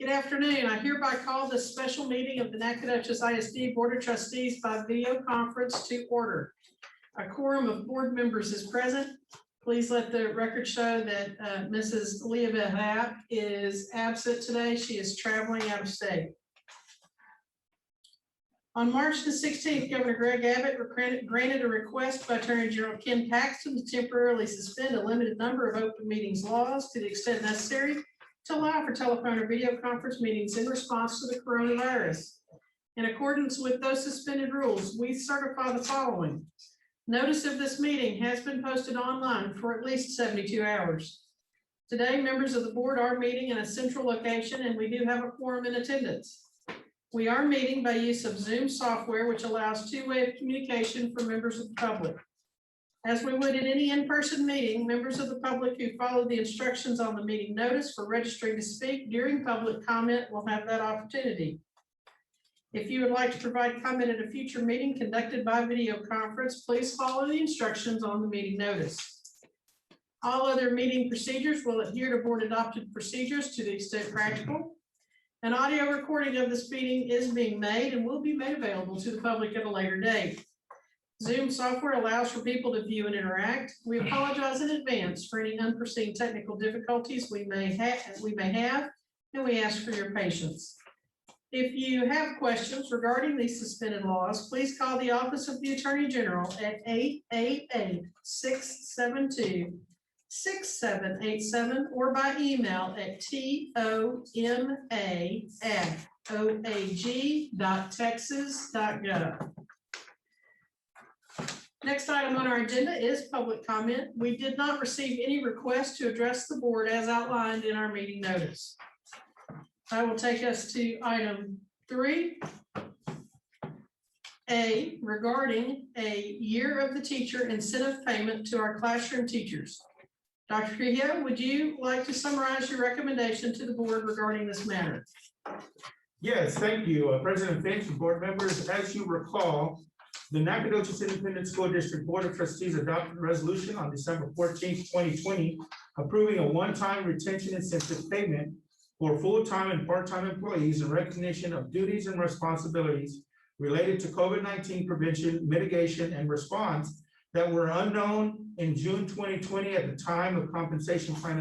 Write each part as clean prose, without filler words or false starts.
Good afternoon. I hereby call this special meeting of the Nacogdoches ISD Board of Trustees by video conference to order. A quorum of board members is present. Please let the record show that Mrs. Leah Behat is absent today. She is traveling out of state. On March the 16th, Governor Greg Abbott granted a request by Attorney General Ken Paxton to temporarily suspend a limited number of open meetings laws to the extent necessary to allow for telephone or video conference meetings in response to the coronavirus. In accordance with those suspended rules, we certify the following. Notice of this meeting has been posted online for at least 72 hours. Today, members of the board are meeting in a central location and we do have a quorum in attendance. We are meeting by use of Zoom software, which allows two-way communication for members of the public. As we would in any in-person meeting, members of the public who follow the instructions on the meeting notice for registering to speak during public comment will have that opportunity. If you would like to provide comment at a future meeting conducted by video conference, please follow the instructions on the meeting notice. All other meeting procedures will adhere to board adopted procedures to the extent practical. An audio recording of this meeting is being made and will be made available to the public at a later date. Zoom software allows for people to view and interact. We apologize in advance for any unforeseen technical difficulties we may have, and we ask for your patience. If you have questions regarding these suspended laws, please call the Office of the Attorney General at 888-672-6787 or by email at toma@oag.texas.gov. Next item on our agenda is public comment. We did not receive any requests to address the board as outlined in our meeting notice. I will take us to item 3A regarding a year of the teacher incentive payment to our classroom teachers. Dr. Trujillo, would you like to summarize your recommendation to the board regarding this matter? Yes, thank you, President Finch and board members. As you recall, the Nacogdoches Independent School District Board of Trustees adopted a resolution on December 14th, 2020, approving a one-time retention incentive payment for full-time and part-time employees in recognition of duties and responsibilities related to COVID-19 prevention, mitigation, and response that were unknown in June 2020 at the time of compensation plan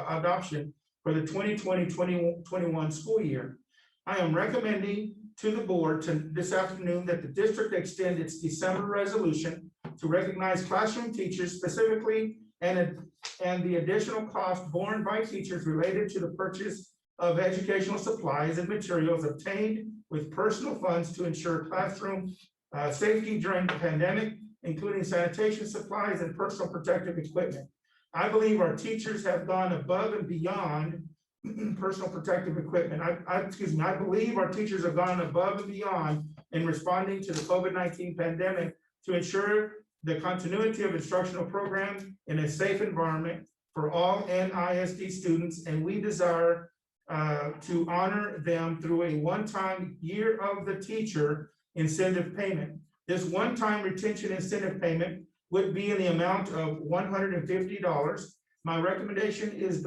adoption for the 2020-2021 school year. I am recommending to the board this afternoon that the district extend its December resolution to recognize classroom teachers specifically and the additional cost borne by teachers related to the purchase of educational supplies and materials obtained with personal funds to ensure classroom safety during the pandemic, including sanitation supplies and personal protective equipment. I believe our teachers have gone above and beyond personal protective equipment. I believe our teachers have gone above and beyond in responding to the COVID-19 pandemic to ensure the continuity of instructional programs in a safe environment for all NISD students, and we desire to honor them through a one-time year of the teacher incentive payment. This one-time retention incentive payment would be in the amount of $150. My recommendation is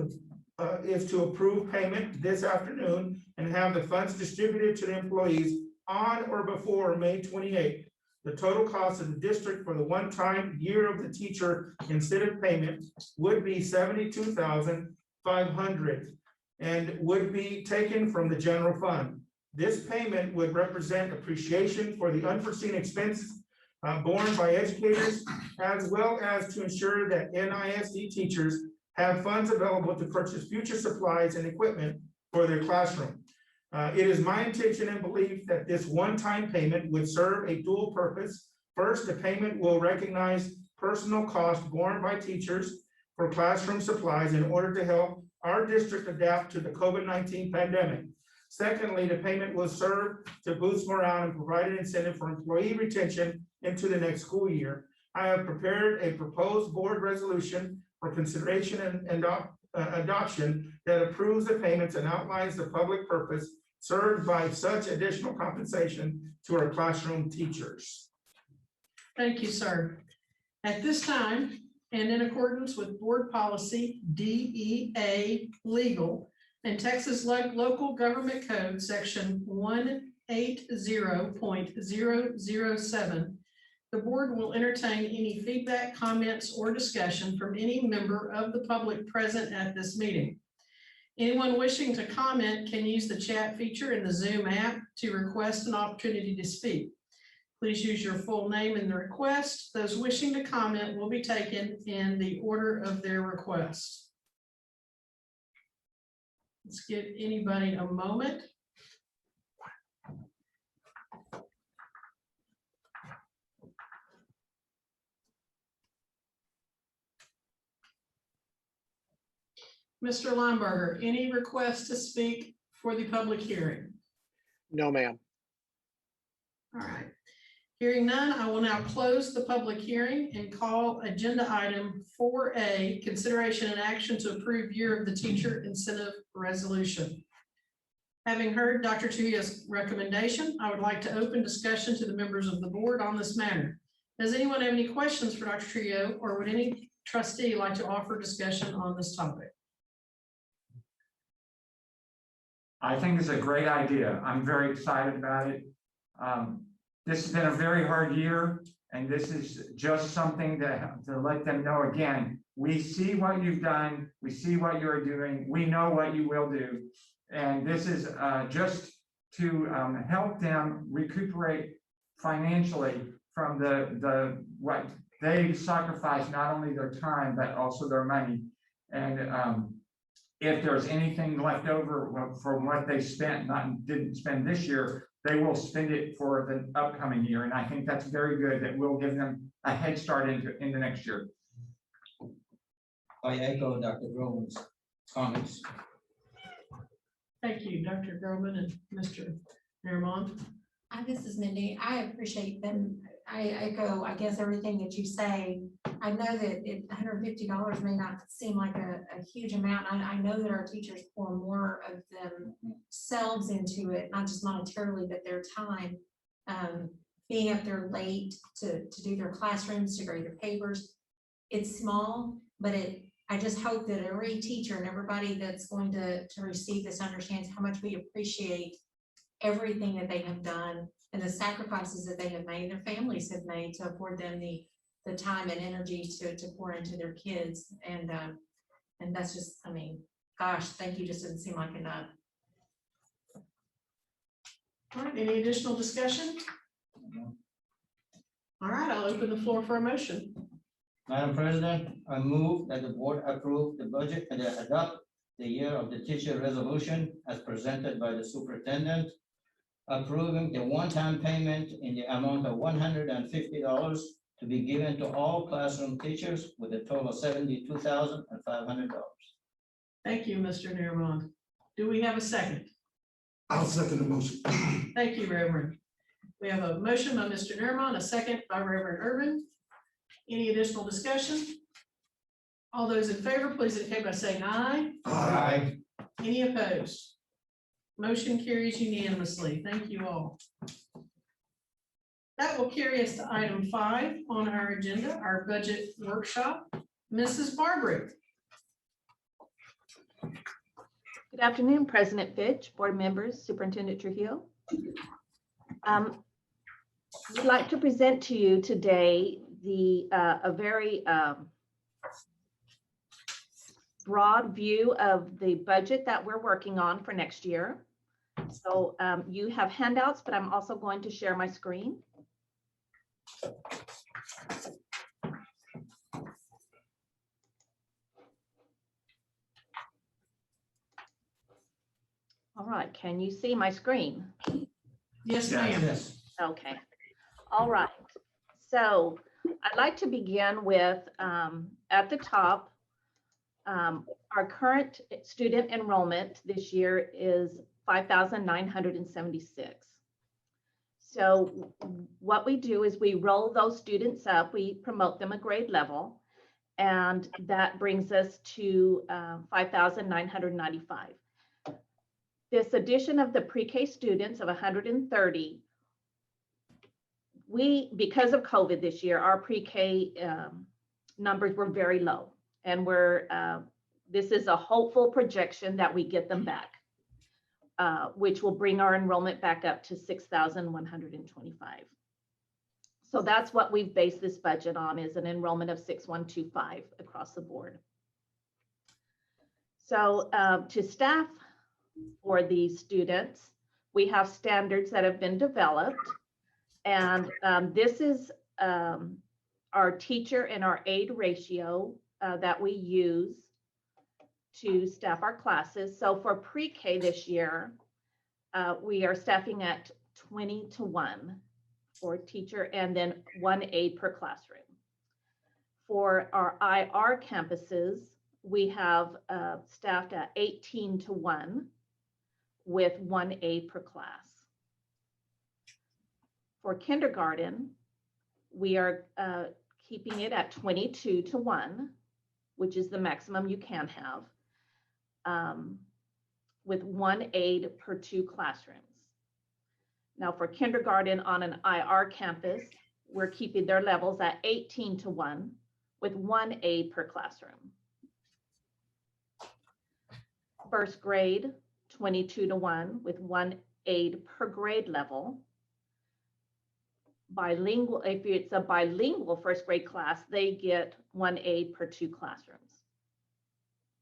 to approve payment this afternoon and have the funds distributed to the employees on or before May 28th. The total cost of the district for the one-time year of the teacher incentive payment would be $72,500 and would be taken from the general fund. This payment would represent appreciation for the unforeseen expenses borne by educators, as well as to ensure that NISD teachers have funds available to purchase future supplies and equipment for their classroom. It is my intention and belief that this one-time payment would serve a dual purpose. First, the payment will recognize personal costs borne by teachers for classroom supplies in order to help our district adapt to the COVID-19 pandemic. Secondly, the payment will serve to boost morale and provide an incentive for employee retention into the next school year. I have prepared a proposed board resolution for consideration and adoption that approves the payments and outlines the public purpose served by such additional compensation to our classroom teachers. Thank you, sir. At this time, and in accordance with board policy DEA legal, and Texas Local Government Code, section 180.007. The board will entertain any feedback, comments, or discussion from any member of the public present at this meeting. Anyone wishing to comment can use the chat feature in the Zoom app to request an opportunity to speak. Please use your full name in the request. Those wishing to comment will be taken in the order of their request. Let's give anybody a moment. Mr. Lineberger, any requests to speak for the public hearing? No, ma'am. All right. Hearing none, I will now close the public hearing and call agenda item 4A, consideration and action to approve year of the teacher incentive resolution. Having heard Dr. Trujillo's recommendation, I would like to open discussion to the members of the board on this matter. Does anyone have any questions for Dr. Trujillo, or would any trustee like to offer discussion on this topic? I think it's a great idea. I'm very excited about it. This has been a very hard year, and this is just something to let them know again. We see what you've done. We see what you're doing. We know what you will do. And this is just to help them recuperate financially from the what they sacrifice, not only their time, but also their money. And if there's anything left over from what they spent, didn't spend this year, they will spend it for the upcoming year. And I think that's very good, that we'll give them a head start into next year. I echo Dr. Groman's comments. Thank you, Dr. Groman and Mr. Naramon. This is Mindy. I appreciate them. I echo, I guess, everything that you say. I know that $150 may not seem like a huge amount. I know that our teachers pour more of themselves into it, not just monetarily, but their time. Being up there late to do their classrooms, to grade their papers. It's small, but I just hope that every teacher and everybody that's going to receive this understands how much we appreciate everything that they have done and the sacrifices that they have made, their families have made to afford them the time and energy to pour into their kids. And that's just, I mean, gosh, thank you just doesn't seem like enough. All right, any additional discussion? All right, I'll open the floor for a motion. Madam President, I move that the board approve the budget and adopt the year of the teacher resolution as presented by the superintendent, approving the one-time payment in the amount of $150 to be given to all classroom teachers with a total of $72,500. Thank you, Mr. Naramon. Do we have a second? I'll second the motion. Thank you, Reverend. We have a motion by Mr. Naramon, a second by Reverend Urban. Any additional discussion? All those in favor, please indicate by saying aye. Aye. Any opposed? Motion carries unanimously. Thank you all. That will carry us to item 5 on our agenda, our budget workshop. Mrs. Barbary. Good afternoon, President Fitch, board members, Superintendent Trujillo. We'd like to present to you today a very broad view of the budget that we're working on for next year. So you have handouts, but I'm also going to share my screen. All right, can you see my screen? Yes, ma'am. Yes. Okay, all right. So I'd like to begin with, at the top, our current student enrollment this year is 5,976. So what we do is we roll those students up, we promote them a grade level, and that brings us to 5,995. This addition of the pre-K students of 130, because of COVID this year, our pre-K numbers were very low, and this is a hopeful projection that we get them back, which will bring our enrollment back up to 6,125. So that's what we've based this budget on, is an enrollment of 6,125 across the board. So to staff for these students, we have standards that have been developed. And this is our teacher and our aide ratio that we use to staff our classes. So for pre-K this year, we are staffing at 20:1 for teacher and then 1 aide per classroom. For our IR campuses, we have staffed at 18:1 with 1 aide per class. For kindergarten, we are keeping it at 22:1, which is the maximum you can have, with 1 aide per 2 classrooms. Now for kindergarten on an IR campus, we're keeping their levels at 18:1 with 1 aide per classroom. First grade, 22:1 with 1 aide per grade level. Bilingual, if it's a bilingual first grade class, they get 1 aide per 2 classrooms.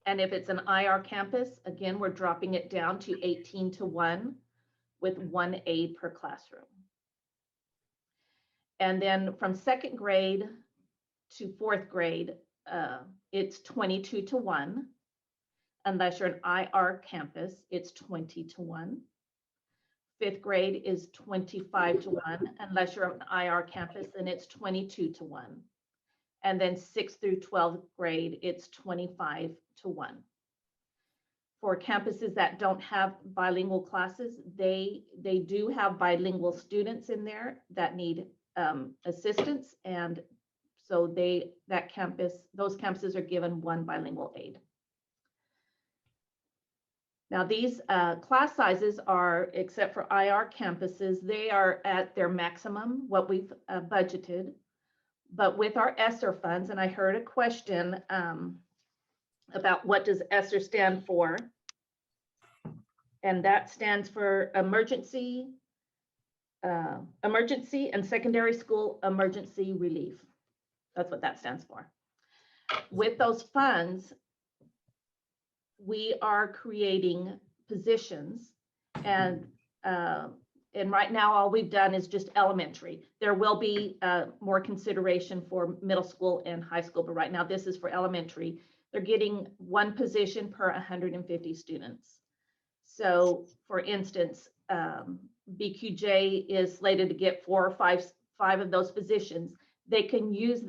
And if it's an IR campus, again, we're dropping it down to 18:1 with 1 aide per classroom. And then from second grade to 4th grade, it's 22:1. Unless you're an IR campus, it's 20:1. 5th grade is 25:1. Unless you're an IR campus, then it's 22:1. And then 6th through 12th grade, it's 25:1. For campuses that don't have bilingual classes, they do have bilingual students in there that need assistance. And so those campuses are given 1 bilingual aide. Now these class sizes are, except for IR campuses, they are at their maximum, what we've budgeted. But with our ESSER funds, and I heard a question about what does ESSER stand for? And that stands for emergency and secondary school emergency relief. That's what that stands for. With those funds, we are creating positions, and right now all we've done is just elementary. There will be more consideration for middle school and high school, but right now this is for elementary. They're getting 1 position per 150 students. So for instance, BQJ is slated to get 4 or 5 of those positions. They can use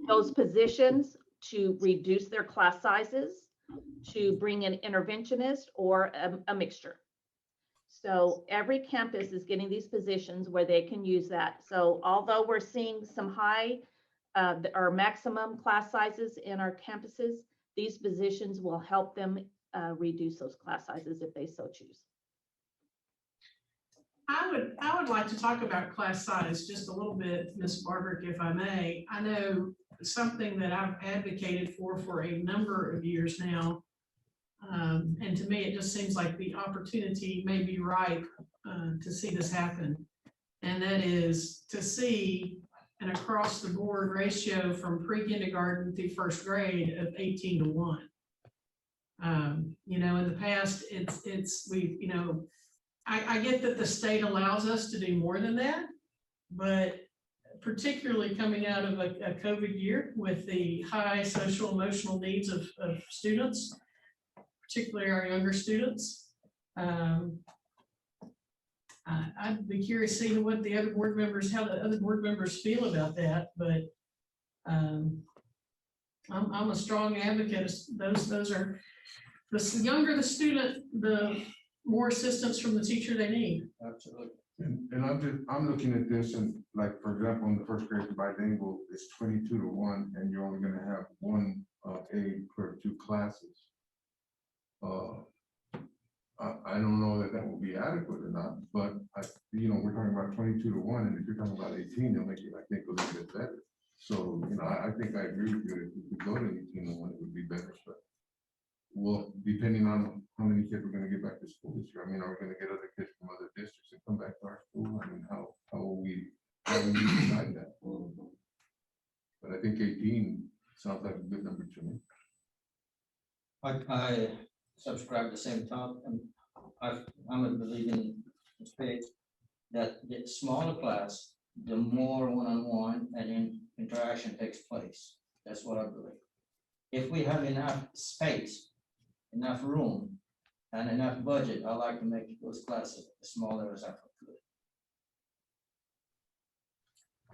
those positions to reduce their class sizes, to bring an interventionist or a mixture. So every campus is getting these positions where they can use that. So although we're seeing some high or maximum class sizes in our campuses, these positions will help them reduce those class sizes if they so choose. I would like to talk about class size just a little bit, Ms. Barbarick, if I may. I know something that I've advocated for a number of years now. And to me, it just seems like the opportunity may be ripe to see this happen. And that is to see an across the board ratio from pre-kindergarten through 1st grade of 18:1. You know, in the past, I get that the state allows us to do more than that, but particularly coming out of a COVID year with the high social emotional needs of students, particularly our younger students, I'd be curious to see what the other board members, how the other board members feel about that, but I'm a strong advocate. Those are, the younger the student, the more assistance from the teacher they need. Absolutely. And I'm looking at this, and like, for example, in the 1st grade bilingual, it's 22:1, and you're only gonna have 1 aide per 2 classes. I don't know that will be adequate or not, but we're talking about 22:1, and if you're talking about 18, you'll make it, I think, a little bit better. So, I think I agree with you. If we could go to 18:1, it would be better. whatever, but. Well, depending on how many kids we're gonna get back to school this year, I mean, are we gonna get other kids from other districts and come back to our school? I mean, how will we decide that? But I think 18 sounds like a good number to me. I subscribe the same thought, and I'm a believing space that the smaller class, the more one-on-one and interaction takes place. That's what I believe. If we have enough space, enough room, and enough budget, I like to make those classes as smaller as I could.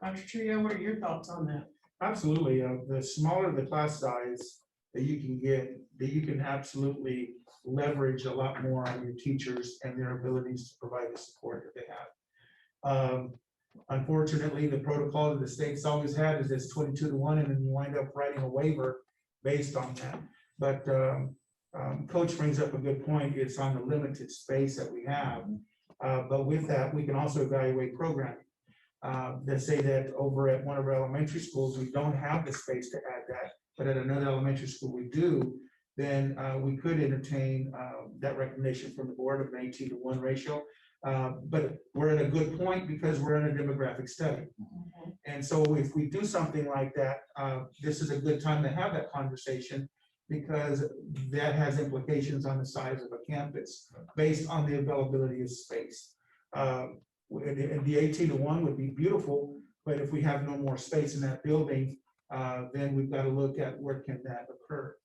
Dr. Trio, what are your thoughts on that? Absolutely. The smaller the class size that you can get, that you can absolutely leverage a lot more on your teachers and their abilities to provide the support that they have. Unfortunately, the protocol that the state's always had is it's 22-1, and then you wind up writing a waiver based on that. But Coach brings up a good point. It's on the limited space that we have. But with that, we can also evaluate programming. Let's say that over at one of our elementary schools, we don't have the space to add that, but at another elementary school we do, then we could entertain that recommendation from the board of an 18-1 ratio. But we're at a good point because we're in a demographic study. And so if we do something like that, this is a good time to have that conversation, because that has implications on the size of a campus based on the availability of space. The 18-1 would be beautiful, but if we have no more space in that building, then we've got to look at where can that occur.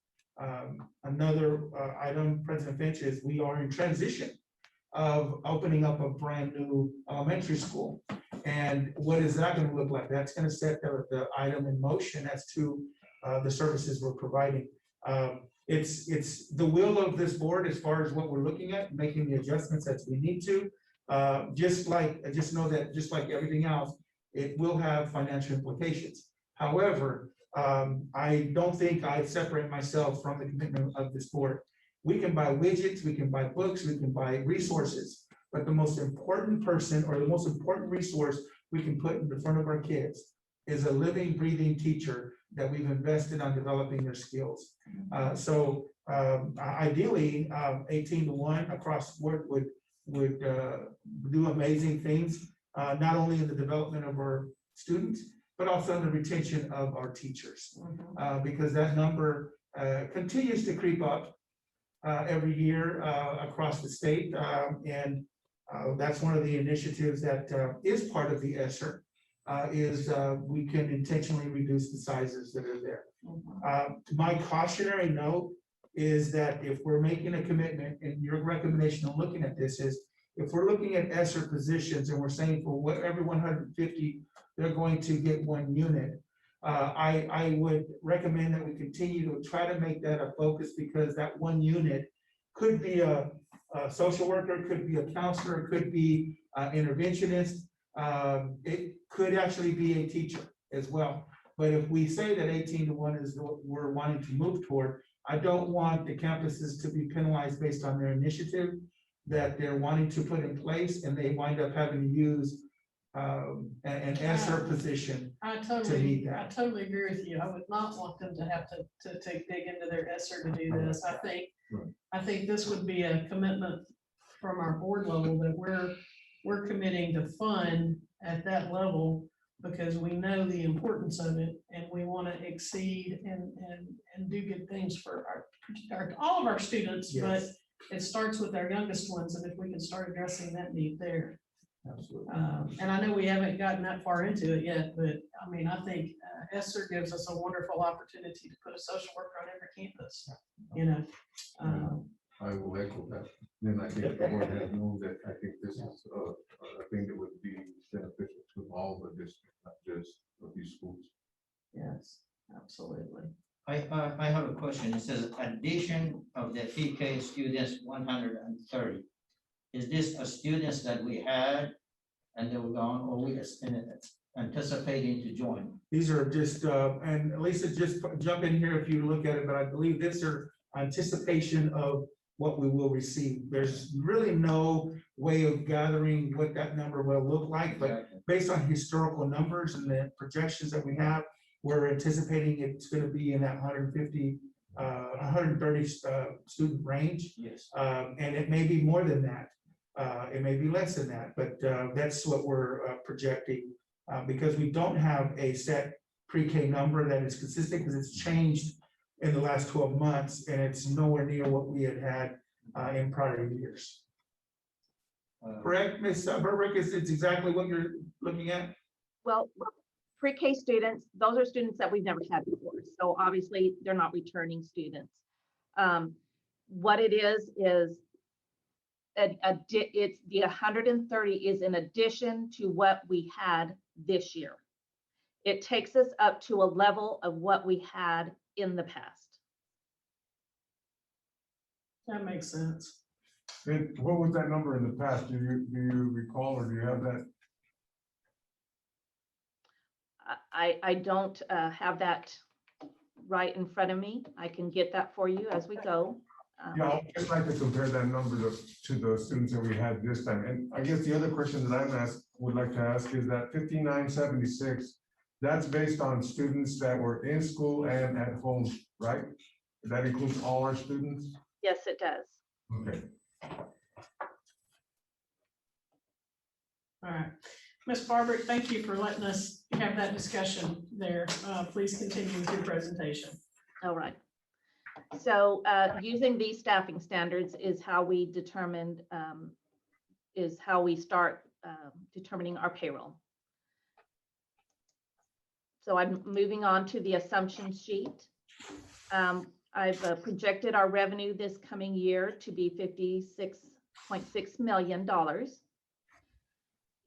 Another item, President Finch, is we are in transition of opening up a brand new elementary school. And what is that going to look like? That's going to set the item in motion as to the services we're providing. It's the will of this board as far as what we're looking at, making the adjustments that we need to. Just know that just like everything else, it will have financial implications. However, I don't think I separate myself from the commitment of this board. We can buy widgets, we can buy books, we can buy resources, but the most important person or the most important resource we can put in the front of our kids is a living, breathing teacher that we've invested on developing their skills. Ideally, 18-1 across the board would do amazing things, not only in the development of our students, but also in the retention of our teachers, because that number continues to creep up every year across the state, and that's one of the initiatives that is part of the ESSER, is we can intentionally reduce the sizes that are there. My cautionary note is that if we're making a commitment, and your recommendation on looking at this is, if we're looking at ESSER positions and we're saying for every 150, they're going to get 1 unit, I would recommend that we continue to try to make that a focus, because that 1 unit could be a social worker, could be a counselor, could be an interventionist. It could actually be a teacher as well. But if we say that 18-1 is what we're wanting to move toward, I don't want the campuses to be penalized based on their initiative that they're wanting to put in place, and they wind up having to use an ESSER position. I To totally meet that. agree with you. I would not want them to have to dig into their ESSER to do this. I think this would be a commitment from our board level that we're committing to fund at that level, because we know the importance of it, and we want to exceed and do good things for all of our students. Yes. But it starts with our youngest ones, and if we can start addressing that need there. Absolutely. And I know we haven't gotten that far into it yet, but I mean, I think ESSER gives us a wonderful opportunity to put a social worker on every campus, you know. I will echo that. Then I think the board has known that I think this is a thing that would be beneficial to all the districts, not just these schools. Yes, absolutely. I have a question. It says addition of the PK students 130. Is this a students that we had and they were gone, or we anticipating to join? These are just, and Lisa, just jump in here if you look at it, but I believe these are anticipation of what we will receive. There's really no way of gathering what that number will look like, but based on historical numbers and the projections that we have, we're anticipating it's going to be in that 150 130 student range. Yes. And it may be more than that. It may be less than that, but that's what we're projecting. Because we don't have a set pre-K number that is consistent, because it's changed in the last 12 months, and it's nowhere near what we had in prior years. Correct, Ms. Burbrick, it's exactly what you're looking at? Well, pre-K students, those are students that we've never had before. So obviously they're not returning students. What it is it's the 130 is in addition to what we had this year. It takes us up to a level of what we had in the past. That makes sense. And what was that number in the past? Do you recall, or do you have that? I don't have that right in front of me. I can get that for you as we go. Yeah, I'd just like to compare that number to the students that we had this time. And I guess the other question that would like to ask is that 5976, that's based on students that were in school and at home, right? That includes all our students? Yes, it does. Okay. All right. Ms. Barber, thank you for letting us have that discussion there. Please continue with your presentation. All right. So using these staffing standards is how we determined, is how we start determining our payroll. So I'm moving on to the assumption sheet. I've projected our revenue this coming year to be $56.6 million.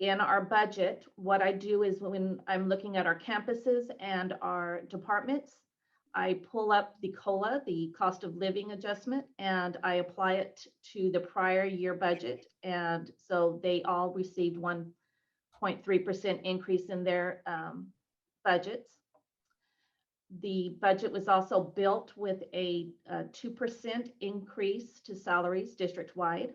In our budget, what I do is when I'm looking at our campuses and our departments, I pull up the COLA, the cost of living adjustment, and I apply it to the prior year budget. And so they all received 1.3% increase in their budgets. The budget was also built with a 2% increase to salaries district-wide.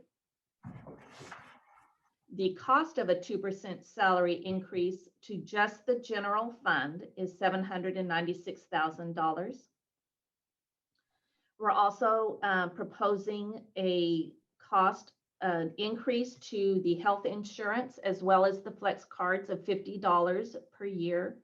The cost of a 2% salary increase to just the general fund is $796,000. We're also proposing a cost increase to the health insurance as well as the flex cards of $50 per year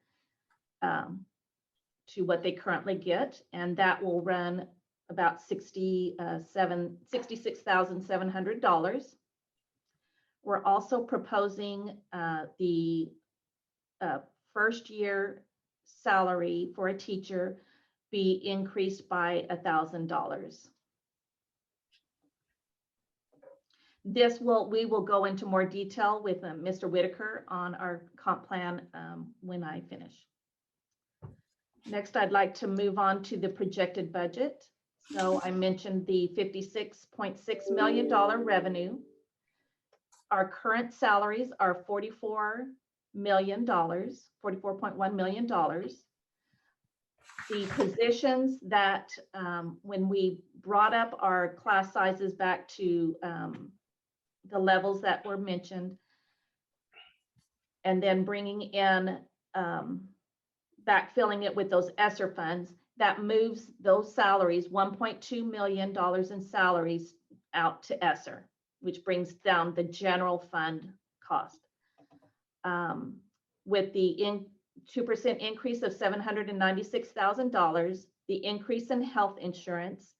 to what they currently get, and that will run about $66,700. We're also proposing the first year salary for a teacher be increased by $1,000. We will go into more detail with Mr. Whitaker on our comp plan when I finish. Next, I'd like to move on to the projected budget. So I mentioned the $56.6 million revenue. Our current salaries are $44 million, $44.1 million. The positions that when we brought up our class sizes back to the levels that were mentioned, and then bringing in, backfilling it with those ESSER funds, that moves those salaries, $1.2 million in salaries out to ESSER, which brings down the general fund cost. With the 2% increase of $796,000, the increase in health insurance,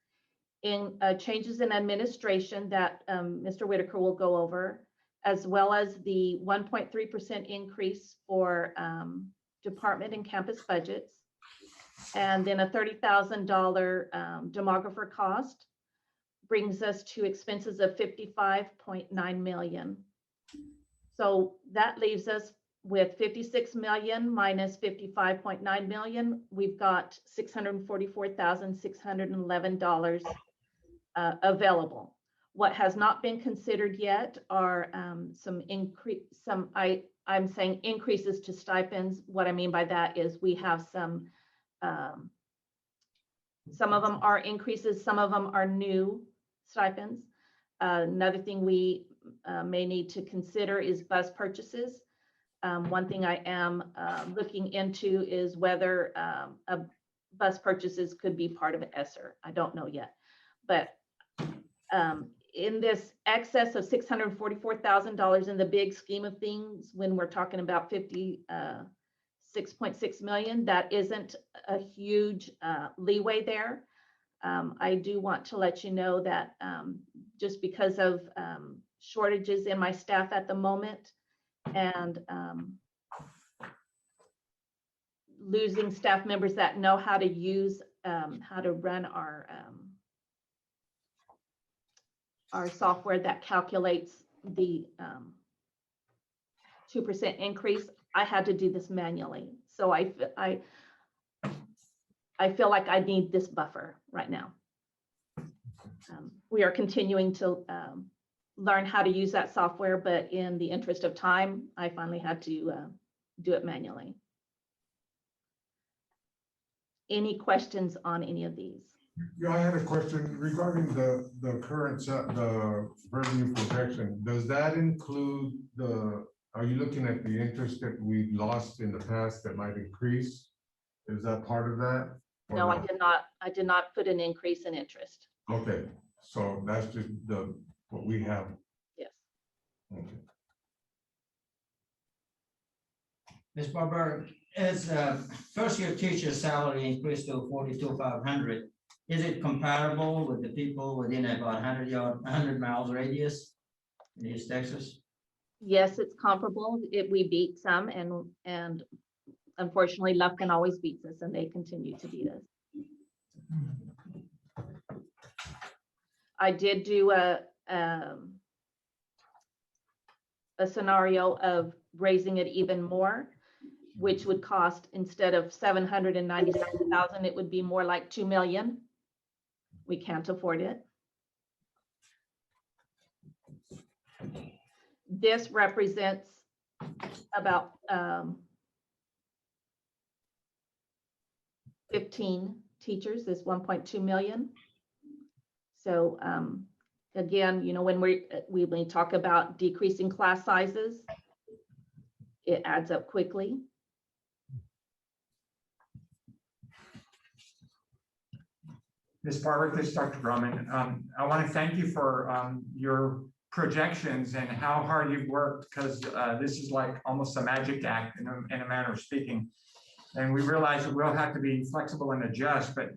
in changes in administration that Mr. Whitaker will go over, as well as the 1.3% increase for department and campus budgets, and then a $30,000 demographer cost, brings us to expenses of $55.9 million. So that leaves us with 56 million minus 55.9 million. We've got $644,611 available. What has not been considered yet are I'm saying increases to stipends. What I mean by that is we have some of them are increases, some of them are new stipends. Another thing we may need to consider is bus purchases. One thing I am looking into is whether a bus purchases could be part of an ESSER. I don't know yet. But in this excess of $644,000 in the big scheme of things, when we're talking about 56.6 million, that isn't a huge leeway there. I do want to let you know that just because of shortages in my staff at the moment and losing staff members that know how to use, how to run our software that calculates the 2% increase, I had to do this manually. So I feel like I need this buffer right now. We are continuing to learn how to use that software, but in the interest of time, I finally had to do it manually. Any questions on any of these? Yeah, I had a question regarding the current, the revenue projection. Does that include are you looking at the interest that we lost in the past that might increase? Is that part of that? or No, I not? did not. I did not put an increase in interest. Okay, so that's just what we have. Yes. Okay. Ms. Barber, as first year teacher salary increased to 42,500, is it comparable with the people within about 100 miles radius in East Texas? Yes, it's comparable. We beat some, and unfortunately, Lufkin always beats us, and they continue to beat us. I did do a scenario of raising it even more, which would cost, instead of 797,000, it would be more like 2 million. We can't afford it. This represents about 15 teachers, this 1.2 million. So again, you know, when we talk about decreasing class sizes, it adds up quickly. Ms. Barber, this is Dr. Drummond. I want to thank you for your projections and how hard you've worked, because this is like almost a magic act in a manner of speaking. And we realize that we'll have to be flexible and adjust, but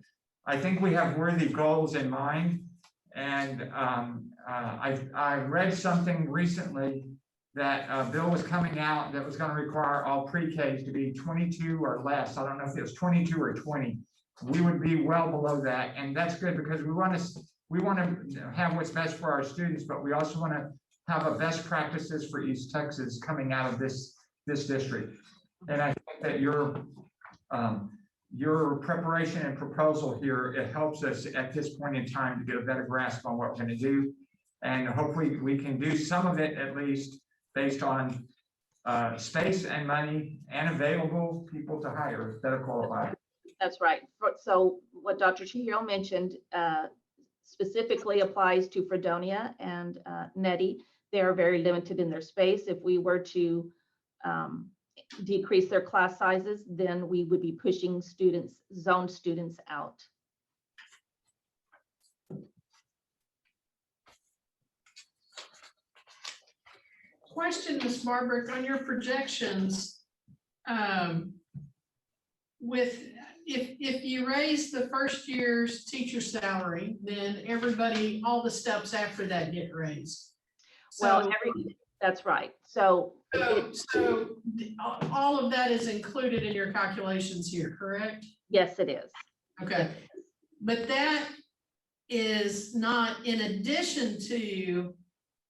I think we have worthy goals in mind. And I read something recently that a bill was coming out that was going to require all pre-Ks to be 22 or less. I don't know if it was 22 or 20. We would be well below that, and that's good because we want to have what's best for our students, but we also want to have a best practices for East Texas coming out of this district. And I think that your preparation and proposal here, it helps us at this point in time to get a better grasp on what we're going to do, and hopefully we can do some of it at least based on space and money and available people to hire that are qualified. That's right. So what Dr. Chihiro mentioned specifically applies to Fredonia and Nettie. They are very limited in their space. If we were to decrease their class sizes, then we would be pushing zone students out. Question, Ms. Marbrick, on your projections, if you raise the first year's teacher salary, then everybody, all the steps after that get raised. Well, that's right. So all of that is included in your calculations here, correct? yes, it is. Okay, but that is not in addition to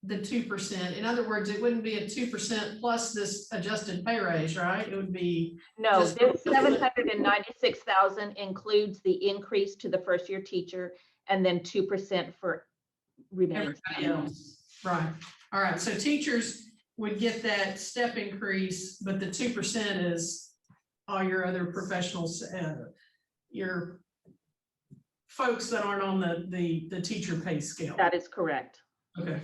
the 2%. In other words, it wouldn't be a 2% plus this adjusted pay raise, right? It would be. No, just- this 796,000 includes the increase to the first year teacher and then 2% for remaining. Everybody else, right. All right, so teachers would get that step increase, but the 2% is all your other professionals, your folks that aren't on the teacher pay scale. That is correct. Okay.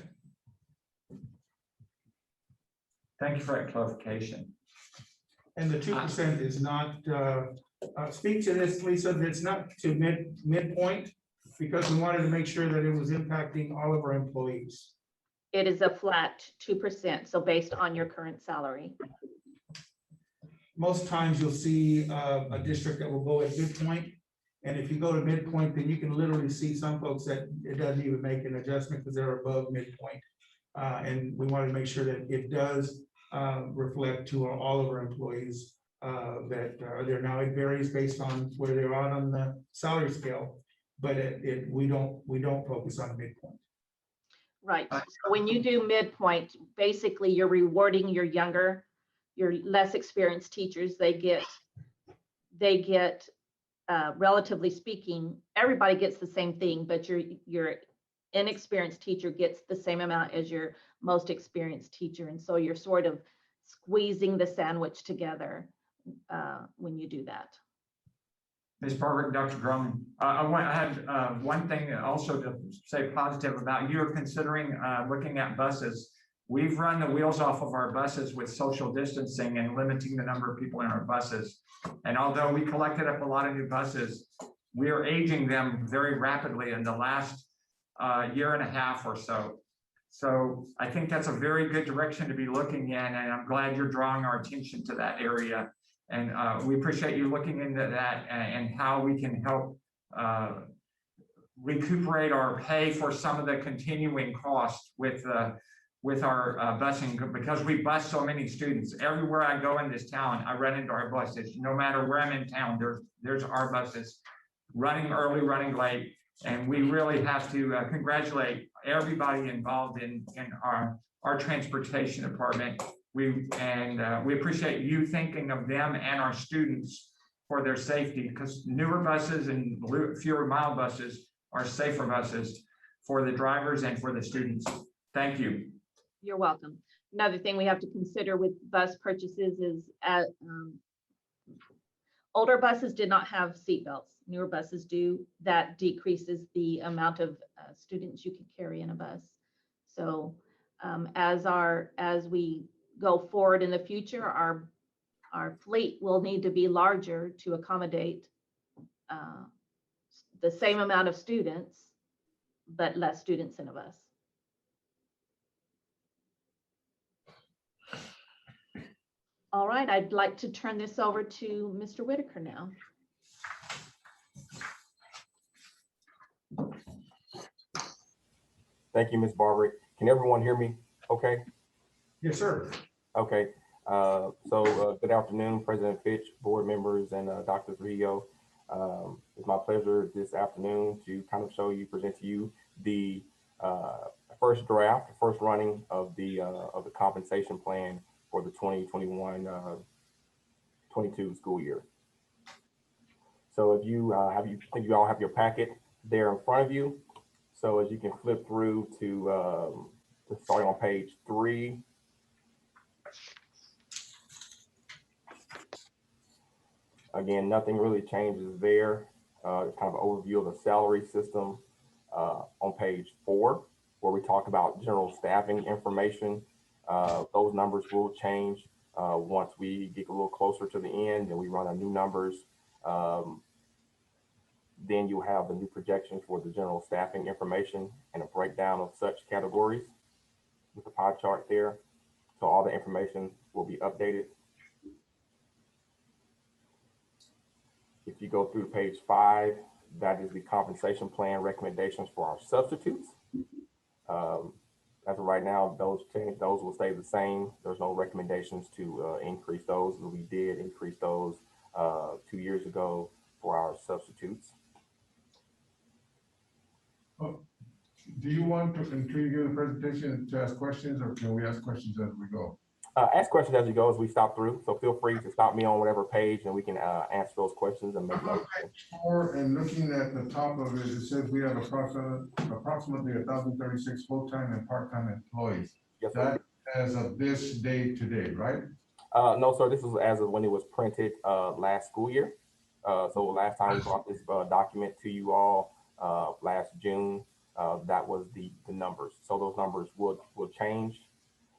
Thank you for that clarification. And the 2% is not speak to this, Lisa, that's not to midpoint, because we wanted to make sure that it was impacting all of our employees. It is a flat 2%, so based on your current salary. Most times you'll see a district that will go at midpoint. And if you go to midpoint, then you can literally see some folks that it doesn't even make an adjustment because they're above midpoint. And we want to make sure that it does reflect to all of our employees that are there. Now, it varies based on where they're on the salary scale, but we don't focus on midpoint. Right. So when you do midpoint, basically you're rewarding your younger, your less experienced teachers. They get relatively speaking, everybody gets the same thing, but your inexperienced teacher gets the same amount as your most experienced teacher. And so you're sort of squeezing the sandwich together when you do that. Ms. Barber, Dr. Drummond, I had one thing also to say positive about you're considering looking at buses. We've run the wheels off of our buses with social distancing and limiting the number of people in our buses. And although we collected up a lot of new buses, we are aging them very rapidly in the last year and a half or so. So I think that's a very good direction to be looking in, and I'm glad you're drawing our attention to that area. And we appreciate you looking into that and how we can help recuperate or pay for some of the continuing costs with our busing, because we bus so many students. Everywhere I go in this town, I run into our buses. No matter where I'm in town, there's our buses running early, running late. And we really have to congratulate everybody involved in our transportation department. We appreciate you thinking of them and our students for their safety, because newer buses and fewer mile buses are safer buses for the drivers and for the students. Thank you. You're welcome. Another thing we have to consider with bus purchases is older buses did not have seatbelts. Newer buses do. That decreases the amount of students you can carry in a bus. So as we go forward in the future, our fleet will need to be larger to accommodate the same amount of students, but less students in a bus. All right, I'd like to turn this over to Mr. Whitaker now. Thank you, Ms. Barber. Can everyone hear me okay? Yes, sir. Okay. Good afternoon, President Fitch, board members, and Dr. Trujillo. It's my pleasure this afternoon to kind of present to you the first running of the compensation plan for the 2021-22 school year. So if you you all have your packet there in front of you. So as you can flip through to starting on page 3. Again, nothing really changes there. It's kind of an overview of the salary system on page 4, where we talk about general staffing information. Those numbers will change once we get a little closer to the end and we run our new numbers. Then you have the new projections for the general staffing information and a breakdown of such categories with the pie chart there. So all the information will be updated. If you go through page 5, that is the compensation plan recommendations for our substitutes. As of right now, those will stay the same. There's no recommendations to increase those. We did increase those 2 years ago for our substitutes. Do you want to continue the presentation to ask questions, or can we ask questions as we go? Ask questions as you go as we stop through. So feel free to stop me on whatever page and we can answer those questions and make notes. And looking at the top of it, it says we have approximately 1,036 full-time and part-time employees. Yes, sir. That as of this day today, right? No, sir. This was as of when it was printed last school year. So last time we brought this document to you all last June, that was the numbers. So those numbers will change.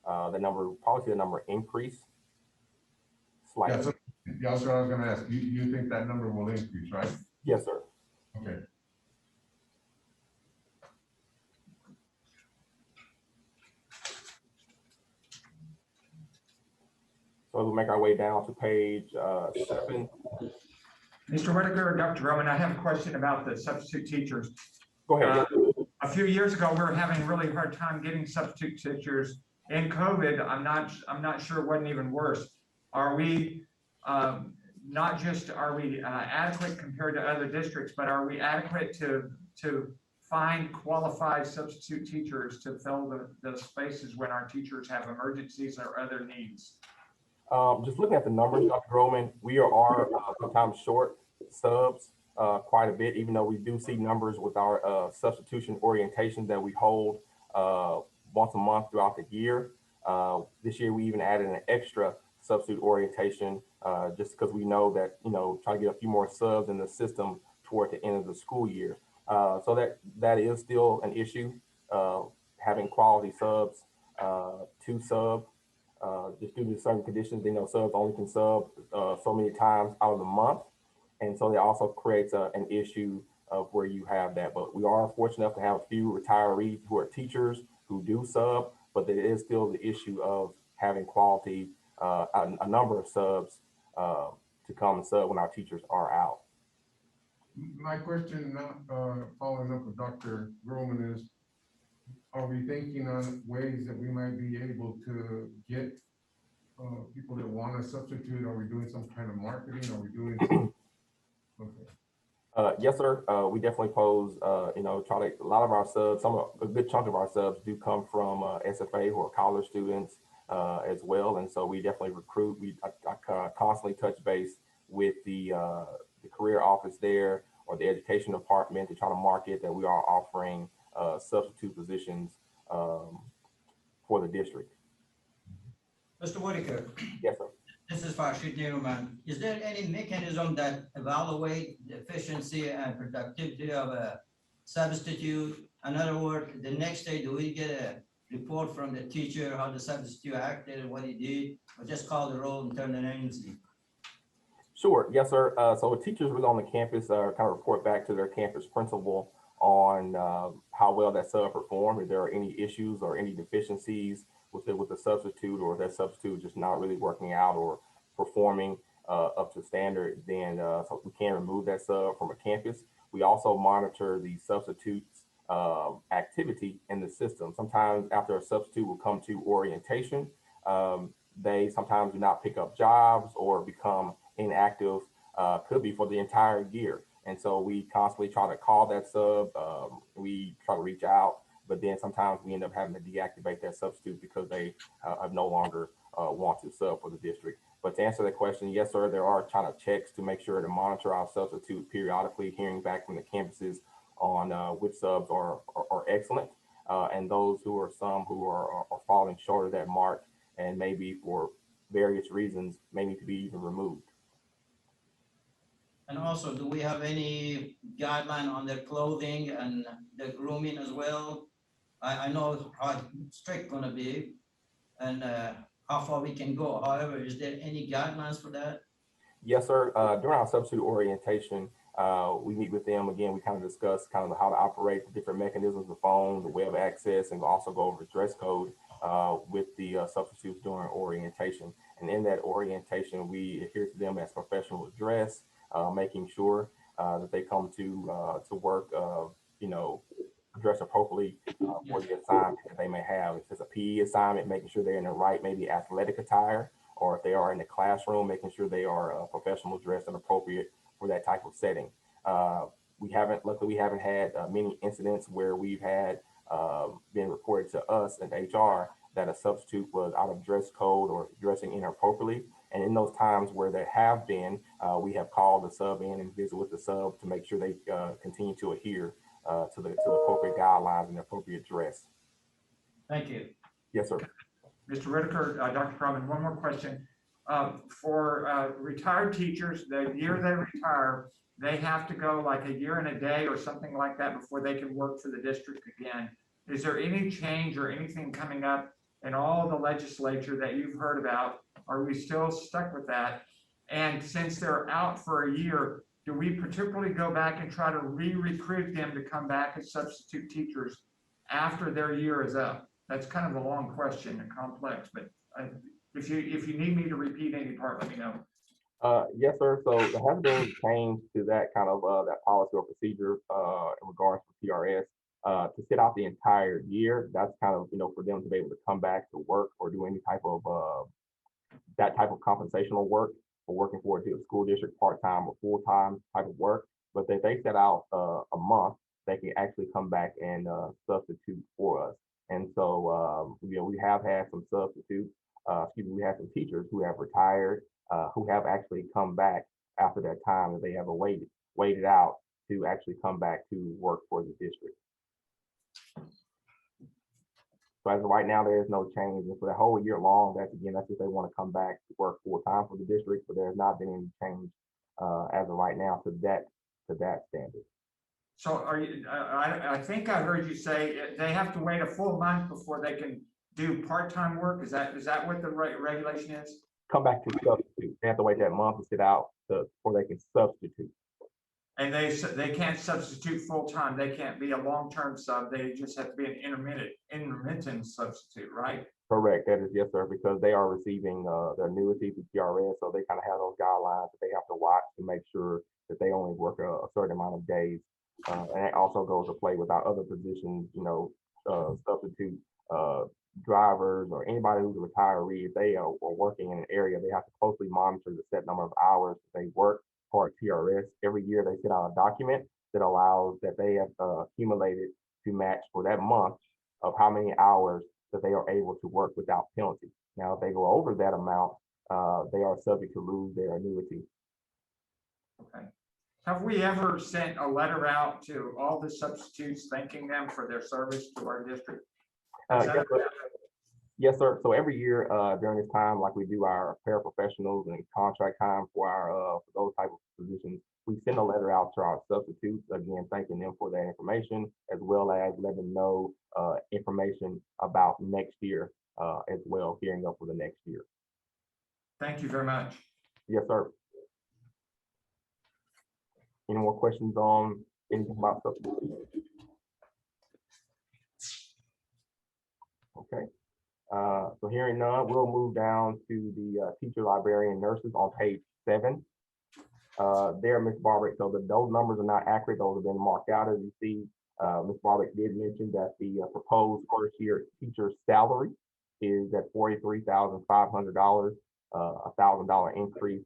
Probably the number increase slightly. Yeah, so Yeah, that's what I was gonna ask. You think that number will increase, right? Yes, sir. Okay. So we'll make our way down to page 7. Mr. Whitaker, Dr. Roman, I have a question about the substitute teachers. Go ahead. A few years ago, we were having a really hard time getting substitute teachers. In COVID, I'm not sure it wasn't even worse. Are we, not just are we adequate compared to other districts, but are we adequate to find qualified substitute teachers to fill the spaces when our teachers have emergencies or other needs? Just looking at the numbers, Dr. Groman, we are sometimes short subs quite a bit, even though we do see numbers with our substitution orientation that we hold once a month throughout the year. This year, we even added an extra substitute orientation just because we know that, try to get a few more subs in the system toward the end of the school year. So that is still an issue, having quality subs to sub. Just due to certain conditions, subs only can sub so many times out of the month. And so that also creates an issue of where you have that. But we are fortunate enough to have a few retirees who are teachers who do sub, but there is still the issue of having quality, a number of subs to come and sub when our teachers are out. My question, following up with Dr. Groman, is, are we thinking on ways that we might be able to get people that want to substitute? Are we doing some kind of marketing? Are we doing some? Okay. Yes, sir. We definitely pose, a lot of our subs, a good chunk of our subs do come from SFA, who are college students as well. And so we definitely recruit. I constantly touch base with the career office there or the education department to try to market that we are offering substitute positions for the district. Mr. Whitaker, Yes, sir. this is Farshid Newman. Is there any mechanism that evaluate the efficiency and productivity of a substitute? In other words, the next day, do we get a report from the teacher how the substitute acted and what he did, or just call the roll and turn it in? Sure. Yes, sir. So teachers really on the campus kind of report back to their campus principal on how well that sub performed, if there are any issues or any deficiencies with the substitute, or that substitute just not really working out or performing up to standard, then so we can remove that sub from a campus. We also monitor the substitutes activity in the system. Sometimes after a substitute will come to orientation, they sometimes do not pick up jobs or become inactive, could be for the entire year. And so we constantly try to call that sub, we try to reach out, but then sometimes we end up having to deactivate that substitute because they no longer want to sub for the district. But to answer that question, yes, sir, there are kind of checks to make sure to monitor our substitute periodically, hearing back from the campuses on which subs are excellent, and those who are falling short of that mark and maybe for various reasons may need to be even removed. And also, do we have any guideline on their clothing and their grooming as well? I know how strict gonna be and how far we can go. However, is there any guidelines for that? Yes, sir. During our substitute orientation, we meet with them again. We kind of discuss kind of how to operate the different mechanisms, the phone, the web access, and also go over dress code with the substitutes during orientation. And in that orientation, we adhere to them as professional dress, making sure that they come to work, dress appropriately for the assignment that they may have. If it's a PE assignment, making sure they're in the right, maybe athletic attire, or if they are in the classroom, making sure they are professional dressed and appropriate for that type of setting. Luckily, we haven't had many incidents where we've had been reported to us in HR that a substitute was out of dress code or dressing inappropriately. And in those times where there have been, we have called the sub in and visit with the sub to make sure they continue to adhere to the appropriate guidelines and appropriate dress. Thank you. Yes, sir. Mr. Whitaker, Dr. Crum, one more question. For retired teachers, the year they retire, they have to go like a year and a day or something like that before they can work for the district again. Is there any change or anything coming up in all the legislature that you've heard about? Are we still stuck with that? And since they're out for a year, do we particularly go back and try to re-recruit them to come back as substitute teachers after their year is up? That's kind of a long question and complex, but if you need me to repeat any part, let me know. Yes, sir. So there has been change to that kind of that policy or procedure in regards to PRS to sit out the entire year. That's kind of, for them to be able to come back to work or do any type of that type of compensational work for working for a school district part-time or full-time type of work. But if they set out a month, they can actually come back and substitute for us. And so, we have had some substitutes, we have some teachers who have retired, who have actually come back after that time that they have waited out to actually come back to work for the district. So as of right now, there is no change. And for the whole year long, that's if they want to come back to work full time for the district, but there's not been any change as of right now to that standard. So are you, I think I heard you say they have to wait a full month before they can do part-time work? Is that what the regulation is? Come back to substitute. They have to wait that month to sit out before they can substitute. And they can't substitute full-time. They can't be a long-term sub. They just have to be an intermittent substitute, right? Correct. That is, yes, sir, because they are receiving their annuity through PRS, so they kind of have those guidelines that they have to watch to make sure that they only work a certain amount of days. And it also goes to play with our other positions, substitute drivers or anybody who's a retiree. If they are working in an area, they have to closely monitor the set number of hours that they work for TRS. Every year they send out a document that allows that they have accumulated to match for that month of how many hours that they are able to work without penalty. Now, if they go over that amount, they are subject to lose their annuity. Okay. Have we ever sent a letter out to all the substitutes thanking them for their service to our district? Yes, sir. So every year during this time, like we do our paraprofessionals and contract time for our for those type of positions, we send a letter out to our substitutes, again, thanking them for that information, as well as letting them know information about next year as well, gearing up for the next year. Thank you very much. Yes, sir. Any more questions on anything about substitutes? Okay. So hearing none, we'll move down to the teacher, librarian, nurses on page 7. There, Ms. Barbick, so those numbers are not accurate. Those have been marked out. As you see, Ms. Barbick did mention that the proposed first year teacher salary is at $43,500, a $1,000 increase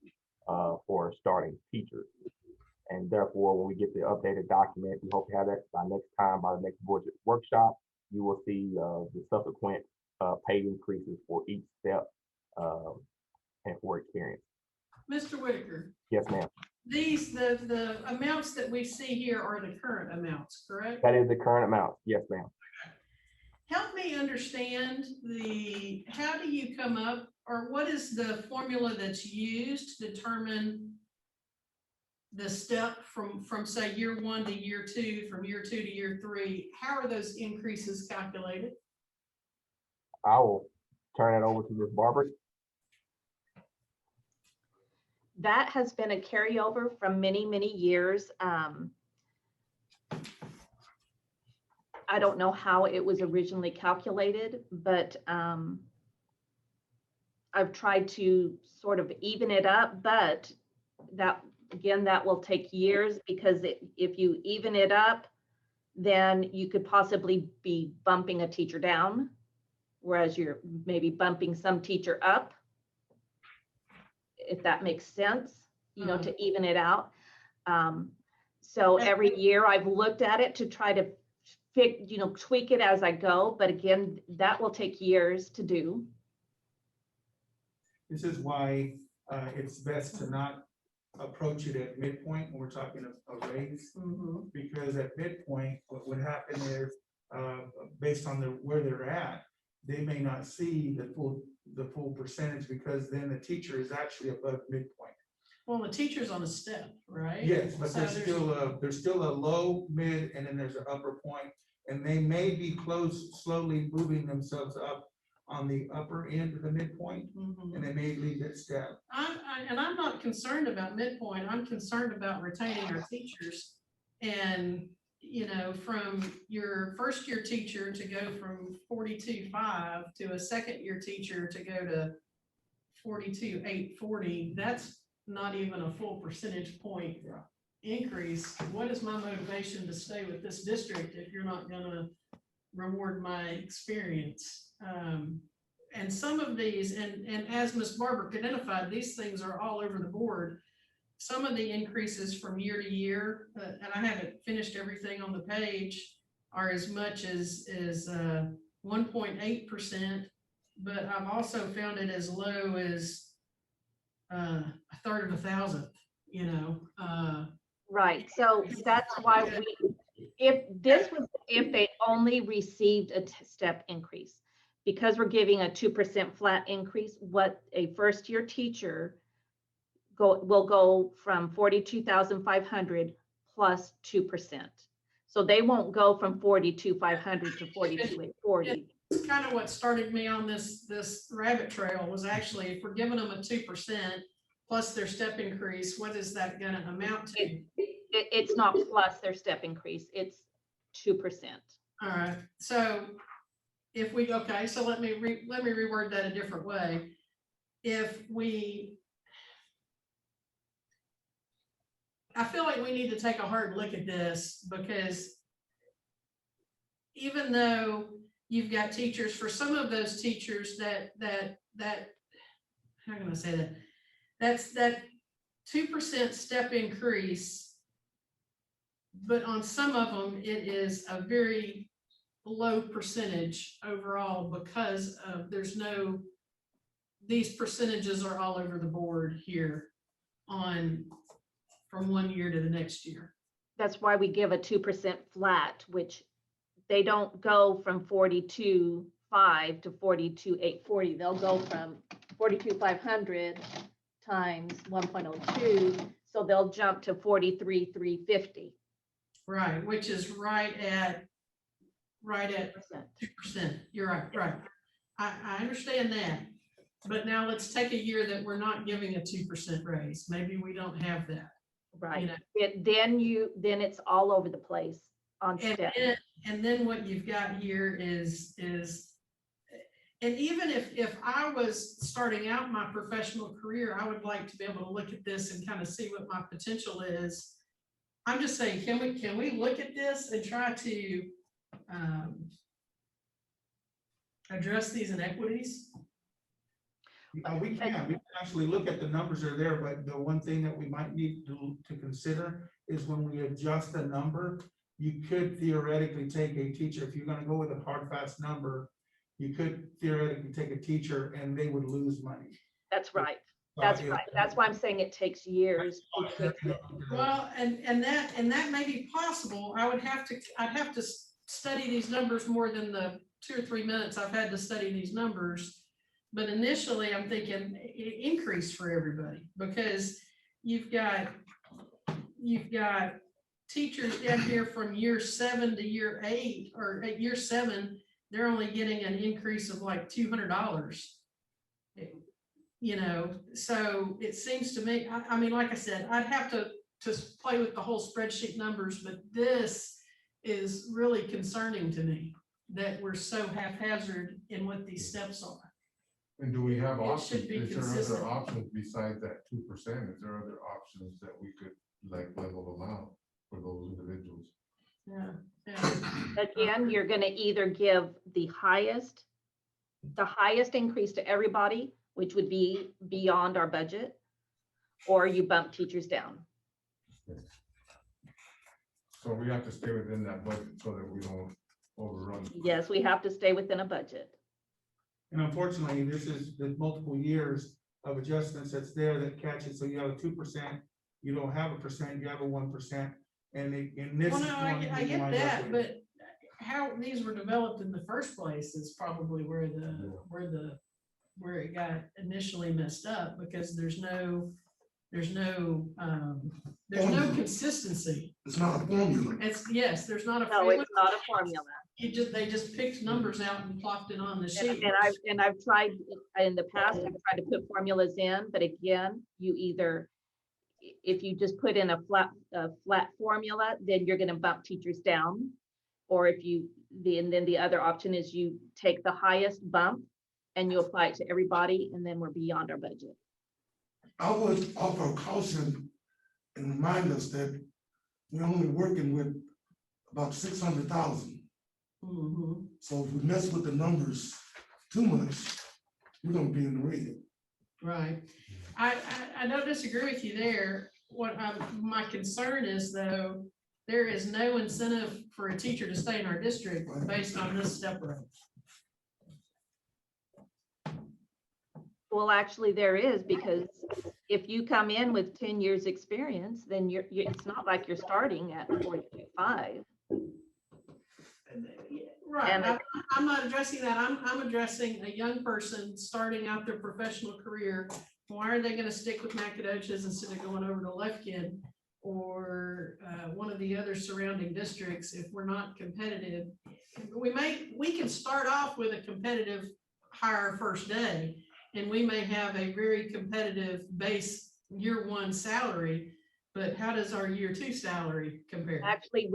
for starting teachers. And therefore, when we get the updated document, we hope to have that by the next budget workshop. You will see the subsequent pay increases for each step and for experience. Mr. Whitaker, Yes, ma'am. the amounts that we see here are the current amounts, correct? That is the current amount. Yes, ma'am. Help me understand how do you come up, or what is the formula that's used to determine the step from say year 1 to year 2, from year 2 to year 3? How are those increases calculated? I will turn it over to Ms. Barber. That has been a carryover from many, many years. I don't know how it was originally calculated, but I've tried to sort of even it up, but that will take years, because if you even it up, then you could possibly be bumping a teacher down, whereas you're maybe bumping some teacher up, if that makes sense, to even it out. So every year I've looked at it to try to tweak it as I go, but again, that will take years to do. This is why it's best to not approach it at midpoint when we're talking a raise, because at midpoint, what would happen is, based on where they're at, they may not see the full percentage, because then the teacher is actually above midpoint. Well, the teacher's on a step, right? Yes, but So there's still a low, mid, and then there's an upper point, and they may be slowly moving themselves up on the upper end of the midpoint, Mhm. and they may leave it step. And I'm not concerned about midpoint, I'm concerned about retaining our teachers. And, you know, from your first year teacher to go from 42.5 to a second year teacher to go to 42.840, that's not even a full percentage point increase. What is my motivation to stay with this district if you're not gonna reward my experience? And some of these, and as Ms. Barber identified, these things are all over the board. Some of the increases from year to year, and I haven't finished everything on the page, are as much as 1.8%, but I've also found it as low as a third of a thousandth, you know. Right, so that's why if they only received a step increase, because we're giving a 2% flat increase, what a first-year teacher will go from 42,500 plus 2%. So they won't go from 42,500 to 42,840. It's kind of what started me on this rabbit trail was actually, if we're giving them a 2% plus their step increase, what is that gonna amount to? It's not plus their step increase, it's 2%. All right, so if we, okay, so let me reword that a different way. I feel like we need to take a hard look at this, because even though you've got teachers, for some of those teachers that how can I say that? That's that 2% step increase, but on some of them, it is a very low percentage overall, because of these percentages are all over the board here from one year to the next year. That's why we give a 2% flat, which they don't go from 42.5 to 42.840. They'll go from 42,500 times 1.02. So they'll jump to 43,350. Right, which is right at 2%. You're right. I understand that. But now let's take a year that we're not giving a 2% raise. Maybe we don't have that. Right. You know. Then it's all over the place on step. And then what you've got here is, and even if I was starting out my professional career, I would like to be able to look at this and kind of see what my potential is. I'm just saying, can we look at this and try to address these inequities? We can actually look at the numbers are there, but the one thing that we might need to consider is when we adjust a number, you could theoretically take a teacher, if you're gonna go with a hard, fast number, you could theoretically take a teacher and they would lose money. That's right. That's right. That's why I'm saying it takes years. Well, and that may be possible. I'd have to study these numbers more than the 2 or 3 minutes I've had to study these numbers. But initially, I'm thinking increase for everybody, because you've got teachers down here from year 7 to year 8, or at year 7, they're only getting an increase of like $200. You know, so it seems to me, I mean, like I said, I'd have to play with the whole spreadsheet numbers, but this is really concerning to me that we're so haphazard in what these steps are. And do we have It options? should be Is there consistent. other options besides that 2%? Is there other options that we could like level them out for those individuals? Yeah. Again, you're going to either give the highest increase to everybody, which would be beyond our budget, or you bump teachers down. So we have to stay within that budget so that we don't overrun. Yes, we have to stay within a budget. And unfortunately, this is the multiple years of adjustments that's there that catch it. So you have a 2%, you don't have a percent, you have a 1%. And in this. Well, no, I get that, but how these were developed in the first place is probably where it got initially messed up, because there's no There's no consistency. It's not a formula. Yes, there's not a. No, it's not a formula. They just picked numbers out and plopped it on the sheet. And I've tried, in the past, I've tried to put formulas in, but again, you either, if you just put in a flat formula, then you're gonna bump teachers down. Or if you, and then the other option is you take the highest bump and you apply it to everybody, and then we're beyond our budget. I would offer caution and remind us that we're only working with about 600,000. Mhm. So if we mess with the numbers too much, we're gonna be in the red. Right. I don't disagree with you there. My concern is though, there is no incentive for a teacher to stay in our district based on this step rate. Well, actually there is, because if you come in with 10 years experience, then it's not like you're starting at 42.5. Right, And- I'm not addressing that. I'm addressing a young person starting out their professional career. Why are they gonna stick with Nacogdoches instead of going over to Lufkin or one of the other surrounding districts if we're not competitive? We can start off with a competitive higher first day, and we may have a very competitive base year one salary, but how does our year two salary compare? Actually,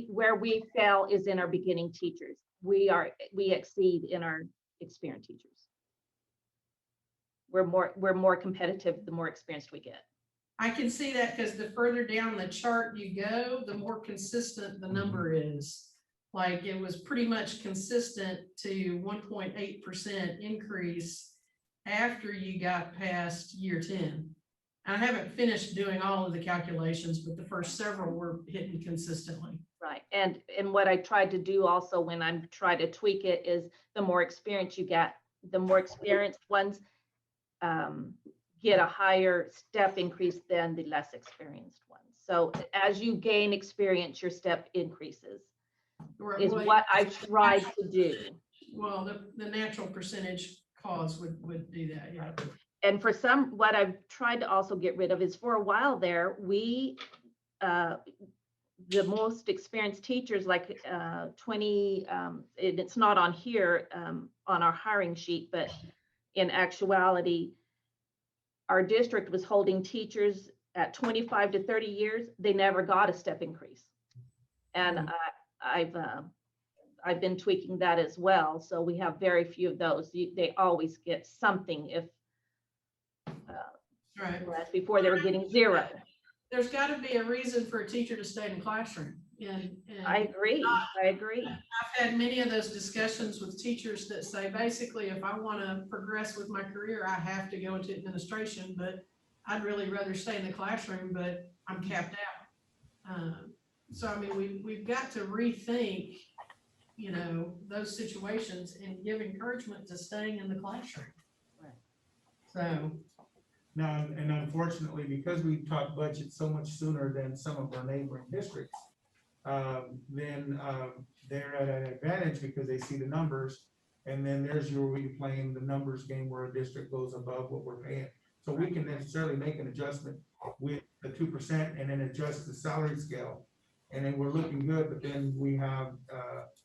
where we fail is in our beginning teachers. We exceed in our experienced teachers. We're more competitive the more experienced we get. I can see that because the further down the chart you go, the more consistent the number is. Like it was pretty much consistent to 1.8% increase after you got past year 10. I haven't finished doing all of the calculations, but the first several were hitting consistently. Right. And what I tried to do also when I'm trying to tweak it is the more experience you get, the more experienced ones get a higher step increase than the less experienced ones. So as you gain experience, your step increases, is what I've tried to do. Well, the natural percentage cause would do that, yeah. And for what I've tried to also get rid of is, for a while there, the most experienced teachers, like 20, it's not on here on our hiring sheet, but in actuality, our district was holding teachers at 25 to 30 years. They never got a step increase. And I've been tweaking that as well. So we have very few of those. They always get something if Right. whereas before they were getting zero. There's got to be a reason for a teacher to stay in the classroom. And I agree. I've had many of those discussions with teachers that say, basically, if I want to progress with my career, I have to go into administration, but I'd really rather stay in the classroom, but I'm capped out. So, I mean, we've got to rethink, those situations and give encouragement to staying in the classroom. Right. So. Now, and unfortunately, because we talk budget so much sooner than some of our neighboring districts, then they're at an advantage because they see the numbers, and then there's where you playing the numbers game where a district goes above what we're paying. So we can necessarily make an adjustment with the 2% and then adjust the salary scale, and then we're looking good. But then we have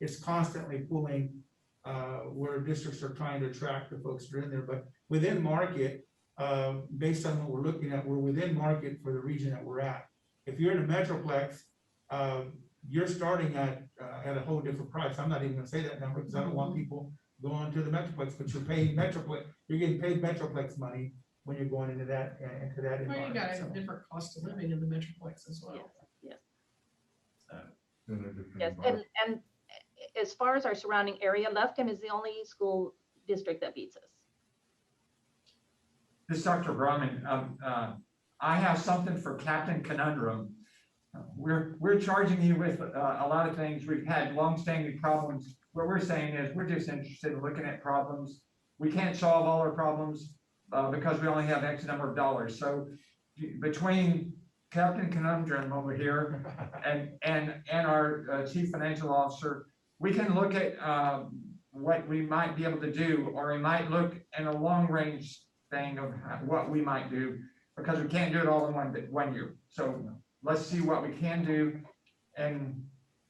it's constantly pulling where districts are trying to attract the folks that are in there, but within market. Based on what we're looking at, we're within market for the region that we're at. If you're in a metroplex, you're starting at a whole different price. I'm not even gonna say that number because I don't want people going to the metroplex, but you're paying metroplex, you're getting paid metroplex money when you're going into that Well, you environment. got a So, different cost of living in the metroplex as well. Yes. So, Yes. And as far as our surrounding area, Lufkin is the only school district that beats us. This is Dr. Brumman. I have something for Captain Conundrum. We're charging you with a lot of things. We've had longstanding problems. What we're saying is we're just interested in looking at problems. We can't solve all our problems because we only have X number of dollars. So between Captain Conundrum over here and our chief financial officer, we can look at what we might be able to do, or we might look in a long range thing of what we might do. because we can't do it all in one year. So let's see what we can do. And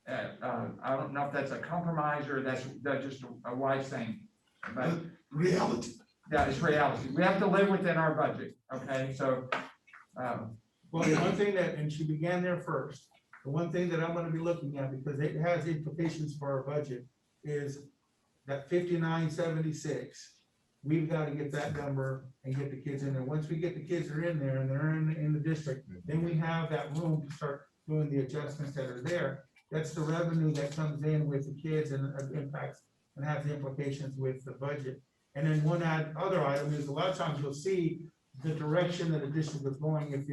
I don't know if that's a compromise or that's just a wise thing. But Reality. that is reality. We have to live within our budget, okay? So, Well, the one thing that, and she began there first, the one thing that I'm gonna be looking at, because it has implications for our budget, is that 5976. We've got to get that number and get the kids in there. Once we get the kids that are in there and they're in the district, then we have that room to start doing the adjustments that are there. That's the revenue that comes in with the kids and impacts and has the implications with the budget. And then one other item is a lot of times you'll see the direction that the district is going. If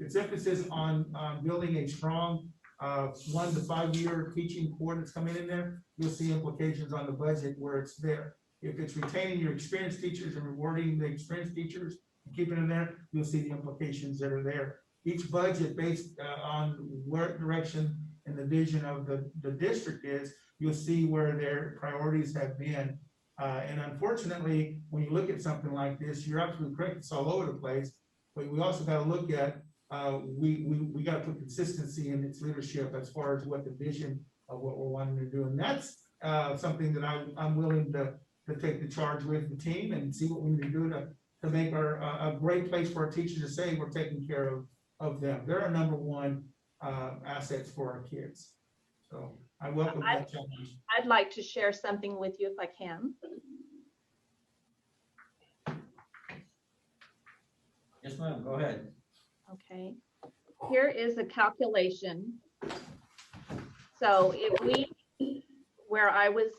it's emphasis on building a strong 1 to 5 year teaching core that's coming in there, you'll see implications on the budget where it's there. If it's retaining your experienced teachers and rewarding the experienced teachers and keeping them there, you'll see the implications that are there. Each budget based on what direction and the vision of the district is, you'll see where their priorities have been. And unfortunately, when you look at something like this, you're absolutely correct, it's all over the place. But we also got to look at, we got to put consistency in its leadership as far as what the vision of what we're wanting to do. And that's something that I'm willing to take the charge with the team and see what we need to do to make a great place for our teachers to say we're taking care of them. They're our number one assets for our kids. So I welcome that challenge. I'd like to share something with you if I can. Yes, ma'am, go ahead. Okay, here is a calculation. So if where I was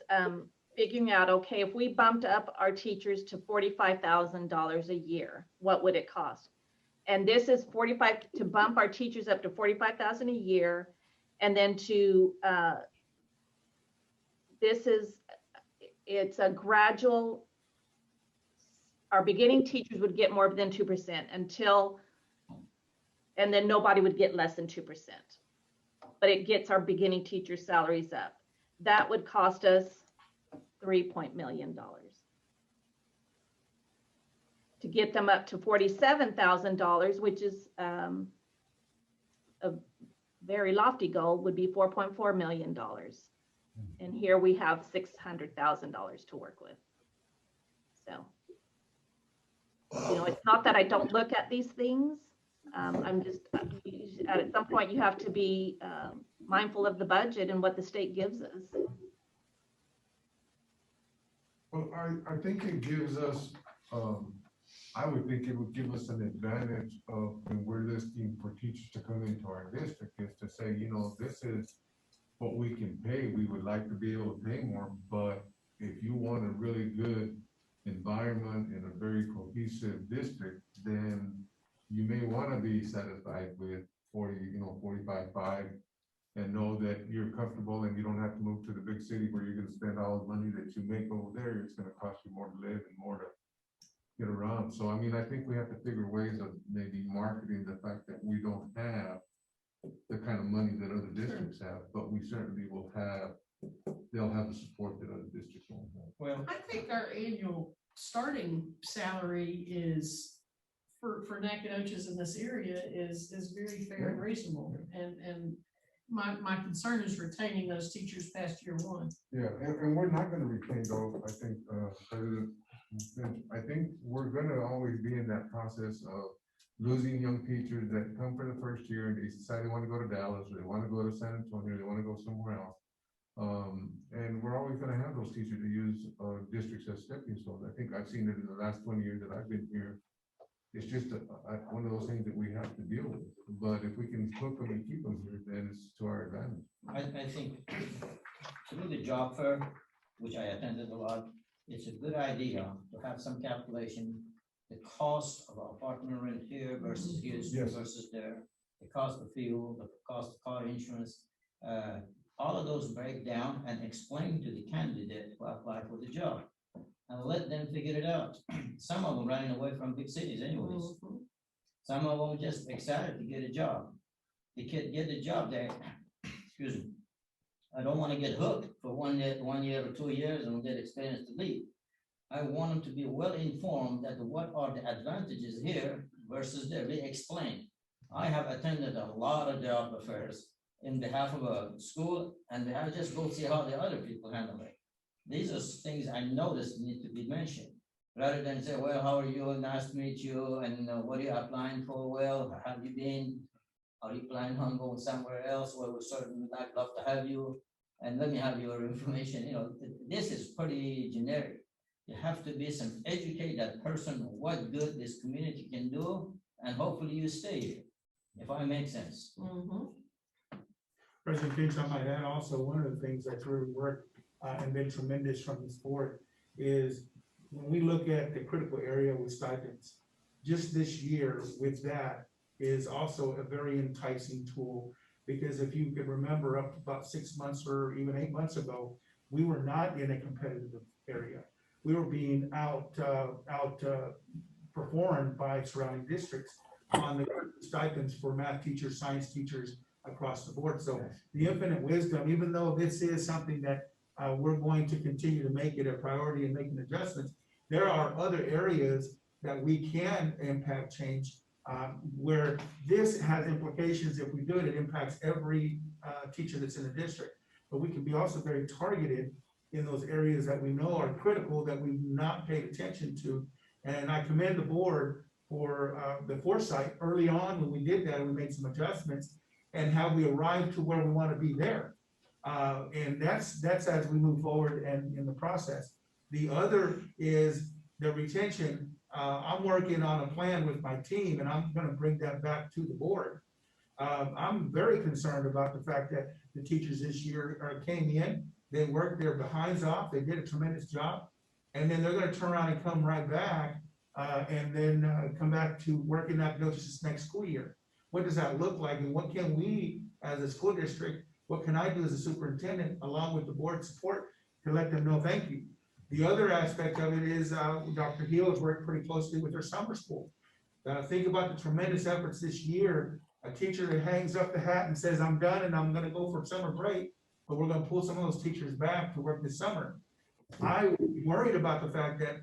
figuring out, okay, if we bumped up our teachers to $45,000 a year, what would it cost? And this is to bump our teachers up to $45,000 a year. And then it's a gradual, our beginning teachers would get more than 2% and then nobody would get less than 2%. But it gets our beginning teacher salaries up. That would cost us $3 million. To get them up to $47,000, which is a very lofty goal, would be $4.4 million. And here we have $600,000 to work with. So, it's not that I don't look at these things. I'm just, at some point you have to be mindful of the budget and what the state gives us. Well, I think it gives us, I would think it would give us an advantage of when we're listing for teachers to come into our district is to say, this is what we can pay. We would like to be able to pay more, but if you want a really good environment in a very cohesive district, then you may want to be satisfied with 45.5 and know that you're comfortable and you don't have to move to the big city where you're going to spend all the money that you make over there. It's going to cost you more to live and more to get around. So, I think we have to figure ways of maybe marketing the fact that we don't have the kind of money that other districts have, but we certainly will have, they'll have the support that other districts won't have. Well, I think our annual starting salary is for Nacogdoches in this area is very fair and reasonable. And my concern is retaining those teachers past year one. Yeah, and we're not going to retain those. I think, President Finch, I think we're going to always be in that process of losing young teachers that come for the first year and they decide they want to go to Dallas or they want to go to San Antonio, they want to go somewhere else. And we're always going to have those teachers to use districts as stepping stones. I think I've seen it in the last 20 years that I've been here. It's just one of those things that we have to deal with. But if we can hook them and keep them here, then it's to our advantage. I think through the job fair, which I attended a lot, it's a good idea to have some calculation, the cost of our apartment rent here versus here versus there, the cost of fuel, the cost of car insurance, all of those break down and explain to the candidate who apply for the job and let them figure it out. Some of them running away from big cities anyways. Some of them just excited to get a job. The kid get the job there, excuse me. I don't want to get hooked for 1 year or 2 years and get experience to leave. I want them to be well informed that what are the advantages here versus there. We explain. I have attended a lot of job affairs in behalf of a school, and I just go see how the other people handle it. These are things I noticed need to be mentioned, rather than say, well, how are you? Nice to meet you. And what are you applying for? Well, have you been? Are you planning on going somewhere else? Well, we certainly would love to have you. And let me have your information. You know, this is pretty generic. You have to be some educate that person what good this community can do, and hopefully you stay here, if I make sense. President Finch, I might add also, one of the things that's really worked and been tremendous from this board is when we look at the critical area with stipends, just this year with that is also a very enticing tool. Because if you can remember up to about 6 months or even 8 months ago, we were not in a competitive area. We were being performed by surrounding districts on the stipends for math teachers, science teachers across the board. So the infinite wisdom, even though this is something that we're going to continue to make it a priority and making adjustments, there are other areas that we can impact change where this has implications. If we do it, it impacts every teacher that's in the district. But we can be also very targeted in those areas that we know are critical that we've not paid attention to. And I commend the board for the foresight early on when we did that, and we made some adjustments and how we arrived to where we want to be there. And that's as we move forward and in the process. The other is the retention. I'm working on a plan with my team, and I'm going to bring that back to the board. I'm very concerned about the fact that the teachers this year came in, they worked their behinds off, they did a tremendous job, and then they're going to turn around and come right back and then come back to working that notice this next school year. What does that look like, and what can we as a school district, what can I do as a superintendent along with the board support to let them know thank you? The other aspect of it is Dr. Hill has worked pretty closely with her summer school. Think about the tremendous efforts this year. A teacher that hangs up the hat and says, I'm done and I'm gonna go for summer break, but we're gonna pull some of those teachers back to work this summer. I worried about the fact that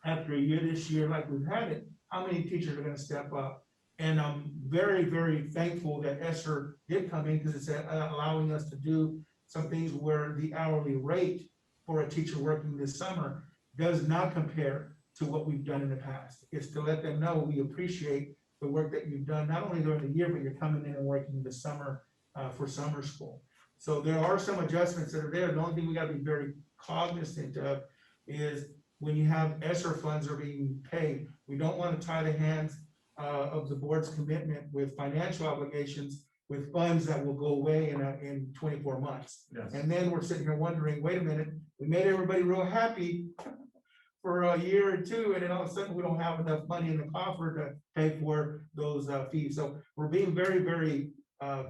after a year this year, like we've had it, how many teachers are gonna step up? And I'm very, very thankful that ESSER did come in because it's allowing us to do some things where the hourly rate for a teacher working this summer does not compare to what we've done in the past. It's to let them know we appreciate the work that you've done, not only during the year, but you're coming in and working this summer for summer school. So there are some adjustments that are there. The only thing we gotta be very cognizant of is when you have ESSER funds are being paid, we don't want to tie the hands of the board's commitment with financial obligations with funds that will go away in 24 months. Yes. And then we're sitting here wondering, wait a minute, we made everybody real happy for a year or two, and then all of a sudden we don't have enough money in the coffer to pay for those fees. So we're being very, very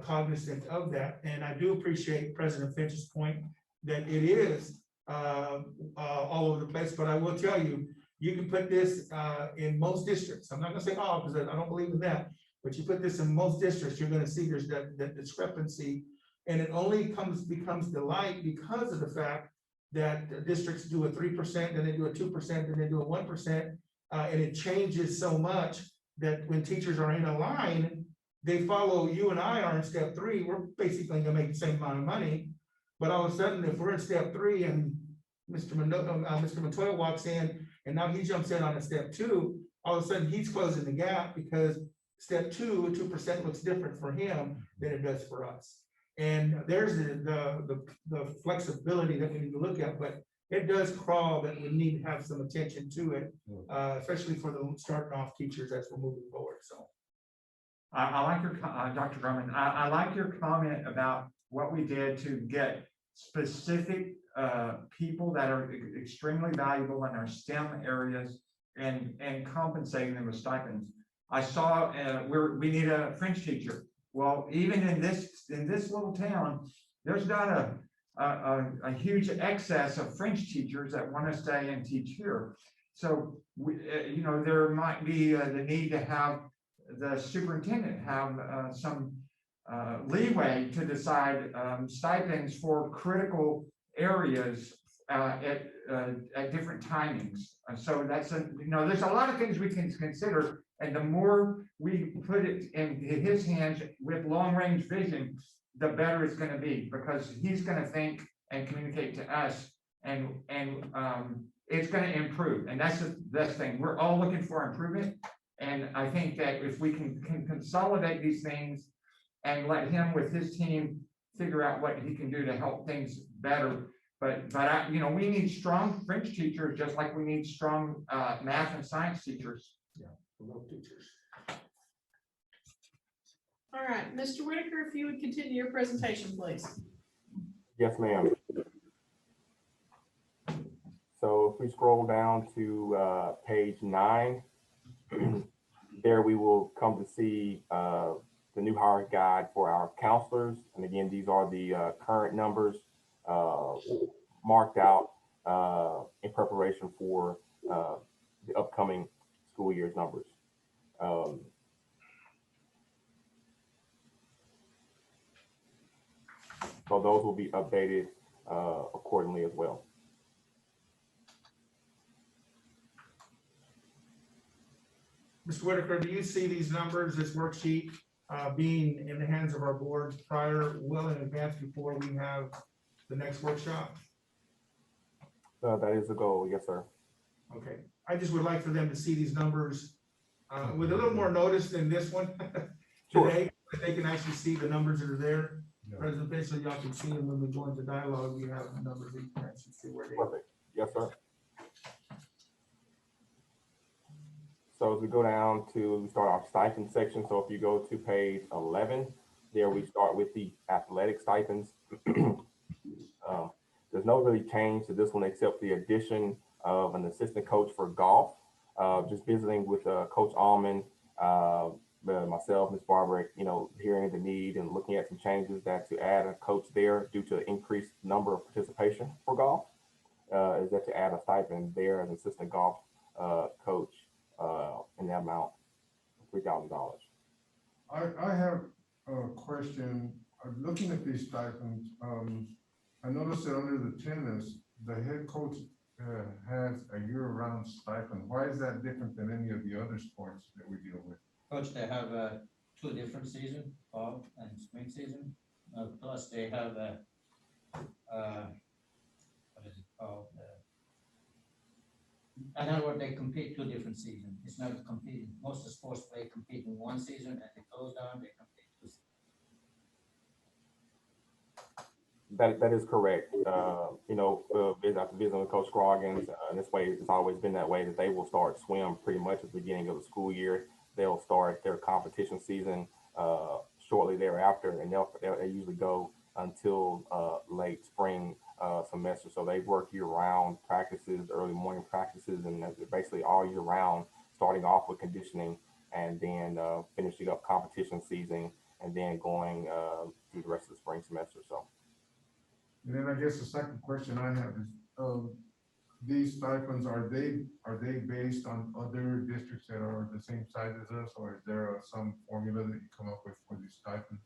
cognizant of that. And I do appreciate President Finch's point that it is all over the place, but I will tell you, you can put this in most districts. I'm not gonna say all, because I don't believe in that, but you put this in most districts, you're gonna see there's that discrepancy. And it only becomes delight because of the fact that districts do a 3%, then they do a 2%, then they do a 1%. And it changes so much that when teachers are in a line, they follow you and I are in step 3, we're basically gonna make the same amount of money. But all of a sudden, if we're in step 3 and Mr. Montoya walks in and now he jumps in on a step 2, all of a sudden he's closing the gap because step 2% looks different for him than it does for us. And there's the flexibility that we need to look at, but it does crawl that we need to have some attention to it, especially for the starting off teachers as we're moving forward. So I like your, Dr. Drummond, I like your comment about what we did to get specific people that are extremely valuable in our STEM areas and compensating them with stipends. I saw we need a French teacher. Well, even in this little town, there's not a huge excess of French teachers that want to stay and teach here. So you know, there might be the need to have the superintendent have some leeway to decide stipends for critical areas at different timings. And so that's there's a lot of things we can consider. And the more we put it in his hands with long-range vision, the better it's gonna be, because he's gonna think and communicate to us, and it's gonna improve. And that's the best thing. We're all looking for improvement. And I think that if we can consolidate these things and let him with his team figure out what he can do to help things better. But we need strong French teachers, just like we need strong math and science teachers. Love teachers. All right, Mr. Whitaker, if you would continue your presentation, please. Yes, ma'am. So if we scroll down to page 9, there we will come to see the new hire guide for our counselors. And again, these are the current numbers marked out in preparation for the upcoming school year's numbers. So those will be updated accordingly as well. Mr. Whitaker, do you see these numbers, this worksheet, being in the hands of our board well in advance before we have the next workshop? That is the goal, yes, sir. Okay, I just would like for them to see these numbers with a little more notice than this one today, that they can actually see the numbers that are there. Yeah. President Finch, so y'all can see them when we go into dialogue, we have the numbers, that you can actually see where they are. Perfect. Yes, sir. So as we go down to, we start our stipend section. So if you go to page 11, there we start with the athletic stipends. There's no really change to this one except the addition of an assistant coach for golf. Just visiting with Coach Allman, myself, Ms. Barber, hearing the need and looking at some changes that to add a coach there due to increased number of participation for golf, is that to add a stipend there as assistant golf coach in that amount, $3,000. I have a question. Looking at these stipends, I noticed that under the tennis, the head coach has a year-round stipend. Why is that different than any of the other sports that we deal with? Coach, they have 2 different seasons, fall and spring season. Plus they have what is it called? In other words, they compete 2 different seasons. It's not competing. Most of the sports play compete in 1 season, and they close down, they compete 2 seasons. That is correct. After visiting with Coach Scroggins, this way, it's always been that way, that they will start swim pretty much at the beginning of the school year. They'll start their competition season shortly thereafter, and they usually go until late spring semester. So they work year-round practices, early morning practices, and basically all year round, starting off with conditioning and then finishing up competition season, and then going through the rest of the spring semester. So. And then I guess the second question I have is, these stipends, are they based on other districts that are the same size as us, or is there some formula that you come up with for these stipends?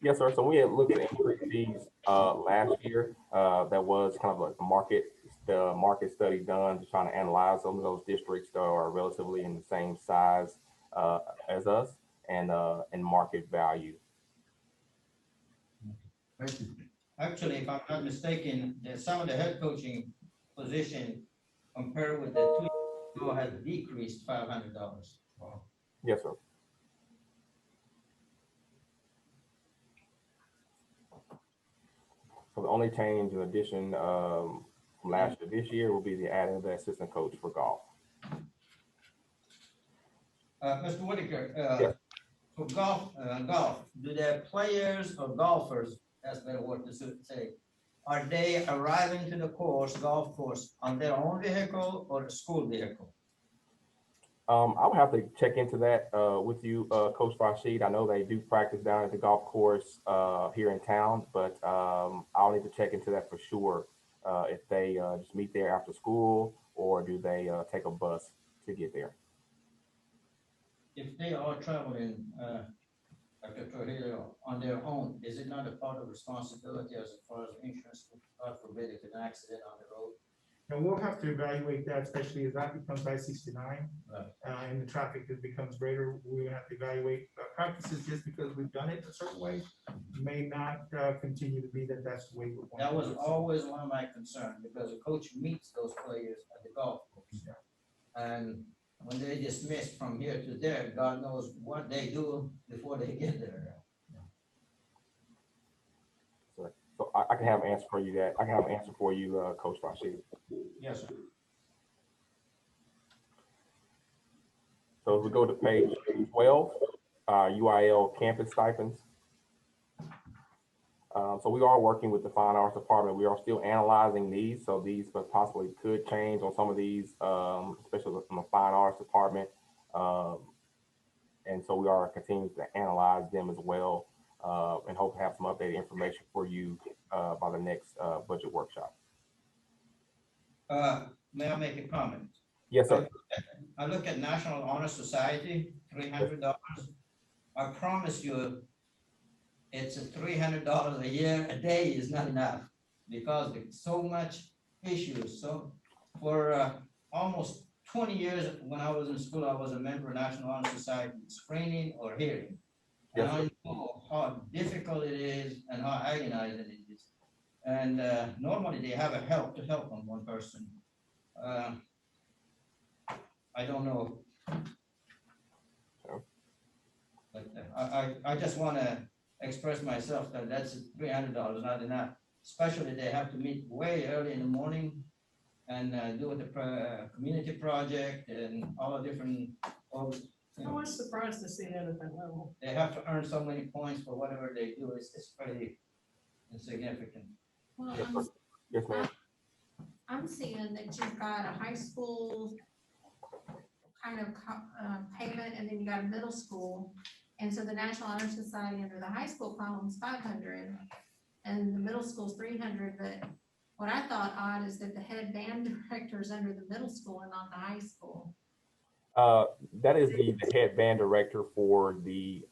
Yes, sir. So we had looked at increase these last year. That was kind of like the market study done to trying to analyze some of those districts that are relatively in the same size as us and market value. Thank you. Actually, if I'm not mistaken, some of the head coaching position compared with the 2 years ago has decreased $500. Wow. Yes, sir. So the only change in addition from last year this year will be the adding of the assistant coach for golf. Mr. Whitaker, Yes. for golf, do the players or golfers, that's better word to say, are they arriving to the golf course on their own vehicle or a school vehicle? I would have to check into that with you, Coach Rashid. I know they do practice down at the golf course here in town, but I'll need to check into that for sure. If they just meet there after school, or do they take a bus to get there? If they are traveling, Dr. Trujillo, on their own, is it not a part of responsibility as far as insurance, God forbid, forbid, if an accident on the road. And we'll have to evaluate that, especially as that becomes I-69. Right. And the traffic becomes greater, we have to evaluate practices just because we've done it a certain way. May not continue to be that that's the way we're going. That was always one of my concerns, because the coach meets those players at the golf course. And when they dismiss from here to there, God knows what they do before they get there. So I can have an answer for you that, I can have an answer for you, Coach Rashid. Yes, sir. So if we go to page 12, UIL campus stipends. So we are working with the Fine Arts Department. We are still analyzing these, so these possibly could change on some of these, especially from the Fine Arts Department. And so we are continuing to analyze them as well, and hope to have some updated information for you by the next budget workshop. May I make a comment? Yes, sir. I look at National Honor Society, $300. I promise you, it's a $300 a year, a day is not enough, because there's so much issues. So for almost 20 years, when I was in school, I was a member of National Honor Society, screening or hearing. And Yes, I know how difficult it is and how agonizing it is. And normally they have a help to help on one person. I don't know. Sure. But I just want to express myself that that's $300, not enough. Especially they have to meet way early in the morning and do the community project and all the different. I was surprised to see that at that level. They have to earn so many points for whatever they do. It's pretty insignificant. Well, Yes, ma'am. I'm seeing that you've got a high school kind of payment, and then you got a middle school. And so the National Honor Society under the high school column is 500, and the middle school is 300. But what I thought odd is that the head band director is under the middle school and not the high school. That is the head band director for the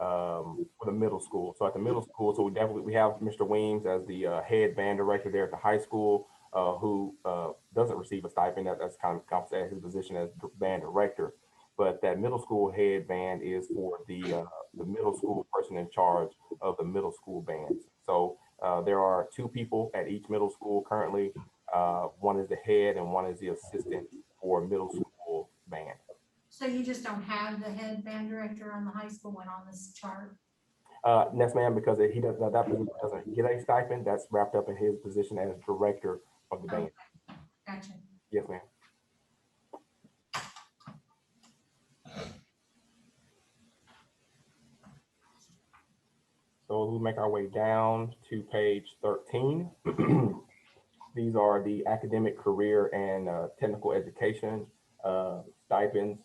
middle school. So at the middle school, so we have Mr. Weems as the head band director there at the high school, who doesn't receive a stipend. That's kind of compensated his position as band director. But that middle school head band is for the middle school person in charge of the middle school bands. So there are two people at each middle school currently. One is the head and one is the assistant for middle school band. So you just don't have the head band director on the high school one on this chart? Yes, ma'am, because he doesn't get a stipend. That's wrapped up in his position as director of the band. Okay. Gotcha. Yes, ma'am. So we'll make our way down to page 13. These are the academic, career, and technical education stipends.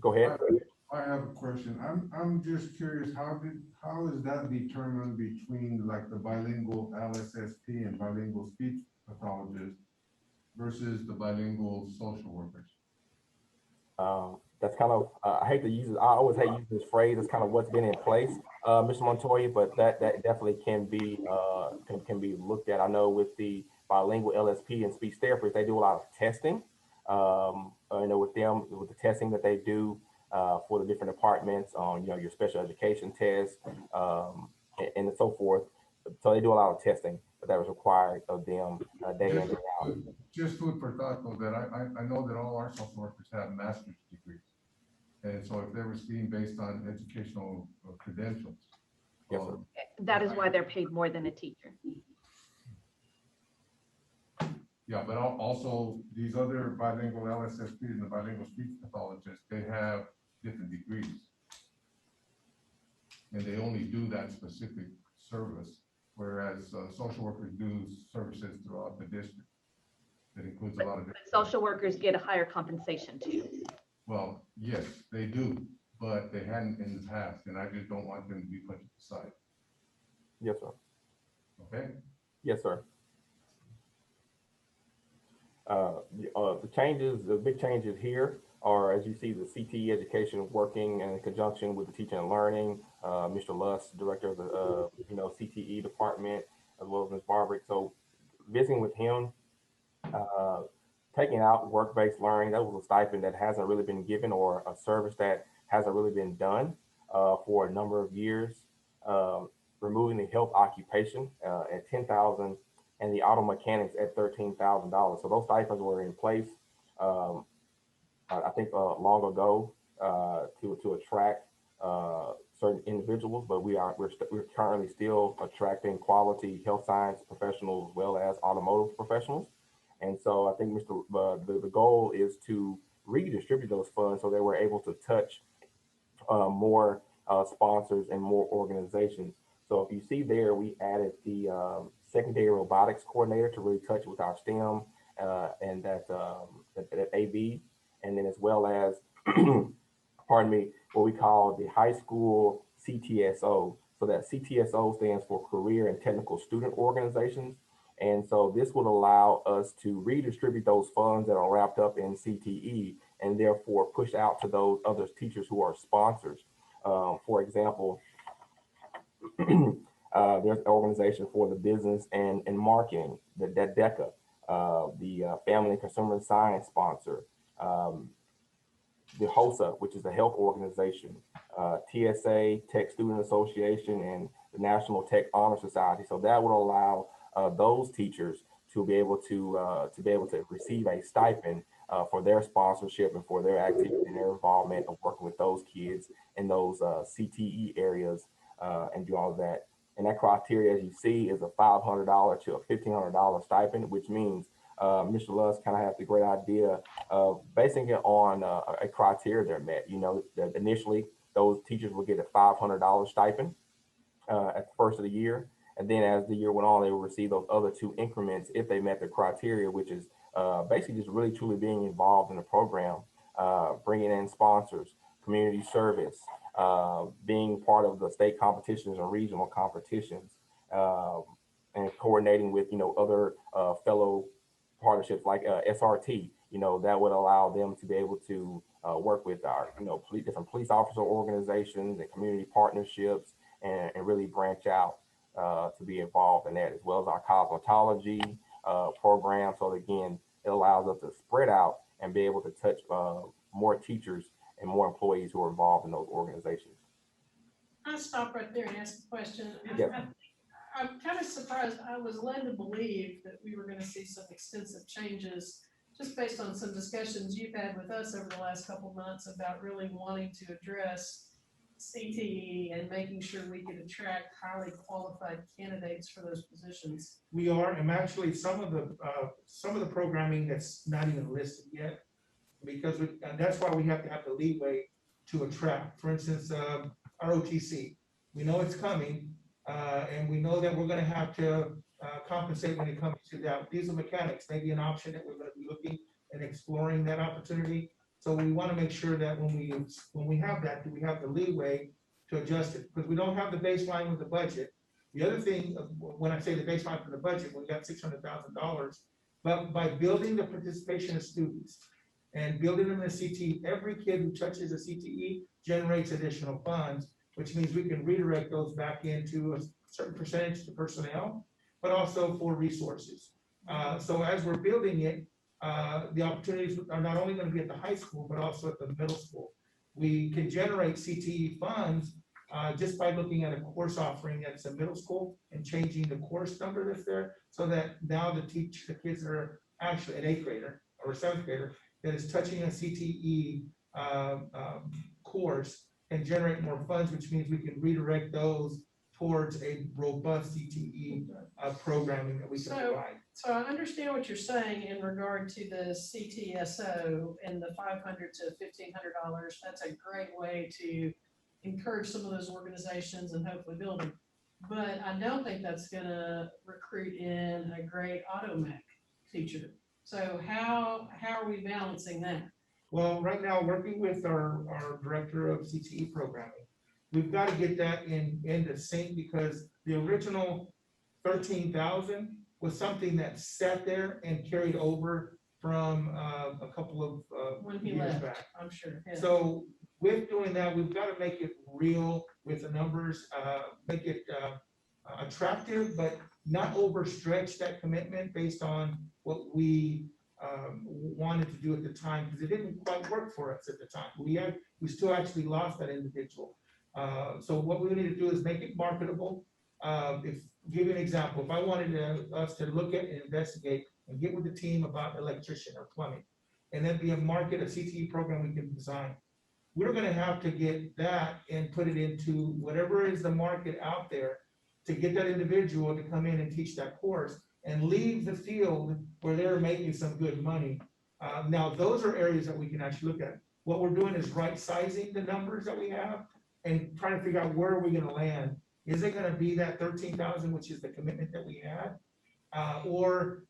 Go ahead. I have a question. I'm just curious, how is that determined between like the bilingual LSSP and bilingual speech pathologists versus the bilingual social workers? That's kind of, I hate to use it, I always hate using this phrase, it's kind of what's been in place, Mr. Montoya, but that definitely can be looked at. I know with the bilingual LSP and speech therapists, they do a lot of testing. I know with the testing that they do for the different departments on, your special education tests and so forth. So they do a lot of testing that was required of them day in and day out. Just food for thought, though, that I know that all our social workers have master's degrees. And so if they were seen based on educational credentials. Yes, sir. That is why they're paid more than a teacher. Yeah, but also these other bilingual LSSPs and the bilingual speech pathologists, they have different degrees. And they only do that specific service, whereas social workers do services throughout the district. That includes a lot of. But social workers get a higher compensation too. Well, yes, they do, but they hadn't in the past, and I just don't want them to be put to the side. Yes, sir. Okay? Yes, sir. The big changes here are, as you see, the CTE education working in conjunction with the teaching and learning, Mr. Luss, director of the, CTE department, as well as Ms. Barbarick. So visiting with him, uh, taking out work-based learning, that was a stipend that hasn't really been given, or a service that hasn't really been done for a number of years. Removing the health occupation at 10,000, and the auto mechanics at $13,000. So those stipends were in place, um, I think long ago, to attract certain individuals, but we're currently still attracting quality health science professionals as well as automotive professionals. And so I think the goal is to redistribute those funds so that we're able to touch more sponsors and more organizations. So if you see there, we added the secondary robotics coordinator to really touch with our STEM and that AV, and then as well as, pardon me, what we call the high school CTSO. So that CTSO stands for Career and Technical Student Organizations. And so this would allow us to redistribute those funds that are wrapped up in CTE, and therefore push out to those other teachers who are sponsors. For example, there's an organization for the business and marketing, that DECA, the Family and Consumer Science sponsor, the HOSA, which is the health organization, TSA, Tech Student Association, and the National Tech Honor Society. So that would allow those teachers to be able to receive a stipend for their sponsorship and for their activity and their involvement of working with those kids in those CTE areas and do all of that. And that criteria, as you see, is a $500 to a $1,500 stipend, which means Mr. Luss kind of has the great idea of basing it on a criteria they're met. That initially those teachers will get a $500 stipend at the first of the year. And then as the year went on, they will receive those other two increments if they met the criteria, which is basically just really truly being involved in the program, bringing in sponsors, community service, being part of the state competitions and regional competitions, and coordinating with, other fellow partnerships like SRT, that would allow them to be able to work with our, different police officer organizations and community partnerships, and really branch out to be involved in that, as well as our cosmetology program. So again, it allows us to spread out and be able to touch more teachers and more employees who are involved in those organizations. I'll stop right there and ask a question. Yes. I'm kind of surprised. I was led to believe that we were going to see some extensive changes just based on some discussions you've had with us over the last couple of months about really wanting to address CTE and making sure we could attract highly qualified candidates for those positions. We are, and actually some of the programming that's not even listed yet, because and that's why we have to have the leeway to attract. For instance, our OTC, we know it's coming, and we know that we're going to have to compensate when it comes to that. Diesel mechanics may be an option that we're going to be looking and exploring that opportunity. So we want to make sure that when we have that, do we have the leeway to adjust it? Because we don't have the baseline with the budget. The other thing, when I say the baseline for the budget, we got $600,000, but by building the participation of students and building them in a CTE, every kid who touches a CTE generates additional funds, which means we can redirect those back into a certain percentage to personnel, but also for resources. So as we're building it, the opportunities are not only going to be at the high school, but also at the middle school. We can generate CTE funds just by looking at a course offering that's a middle school and changing the course number that's there, so that now the kids that are actually an 8th grader or a 7th grader that is touching a CTE course and generate more funds, which means we can redirect those towards a robust CTE programming that we can provide. So I understand what you're saying in regard to the CTSO and the $500 to $1,500. That's a great way to encourage some of those organizations and hopefully build them. But I don't think that's gonna recruit in a great auto mech teacher. So how are we balancing that? Well, right now, working with our director of CTE programming, we've got to get that in the sync, because the original 13,000 was something that sat there and carried over from a couple of When he years left, back. I'm sure. Yeah. So with doing that, we've got to make it real with the numbers, make it attractive, but not overstretch that commitment based on what we wanted to do at the time, because it didn't quite work for us at the time. We still actually lost that individual. So what we need to do is make it marketable. Give you an example, if I wanted us to look at and investigate and get with the team about electrician or plumbing, and then be a CTE program we can design, we're gonna have to get that and put it into whatever is the market out there to get that individual to come in and teach that course and leave the field where they're making some good money. Now, those are areas that we can actually look at. What we're doing is right sizing the numbers that we have and trying to figure out where are we gonna land. Is it gonna be that 13,000, which is the commitment that we had? Or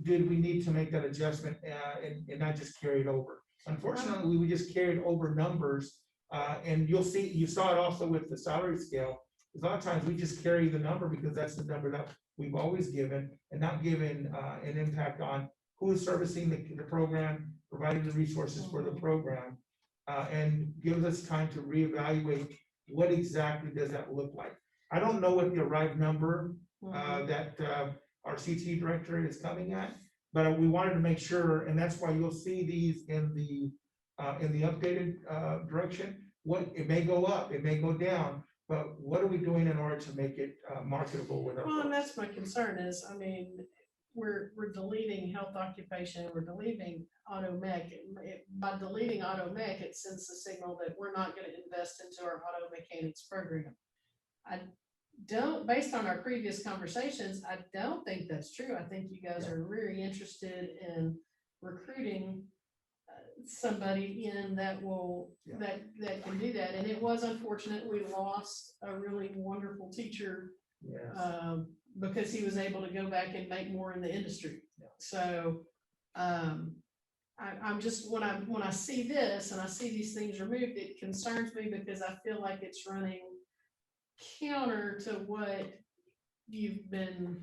did we need to make that adjustment and not just carry it over? Unfortunately, we just carried over numbers, and you saw it also with the salary scale. A lot of times we just carry the number because that's the number that we've always given, and not given an impact on who is servicing the program, providing the resources for the program, and gives us time to reevaluate what exactly does that look like. I don't know what the arrived number that our CT director is coming at, but we wanted to make sure, and that's why you'll see these in the updated direction. What it may go up, it may go down, but what are we doing in order to make it marketable with our? Well, and folks? that's my concern is, I mean, we're deleting health occupation, we're deleting auto mech. By deleting auto mech, it sends the signal that we're not gonna invest into our auto mechanics program. I don't, based on our previous conversations, I don't think that's true. I think you guys are really interested in recruiting somebody in that will, that can do that. And it was unfortunate, we lost a really wonderful teacher Yes. because he was able to go back and make more in the industry. So I'm just, when I see this and I see these things removed, it concerns me because I feel like it's running counter to what you've been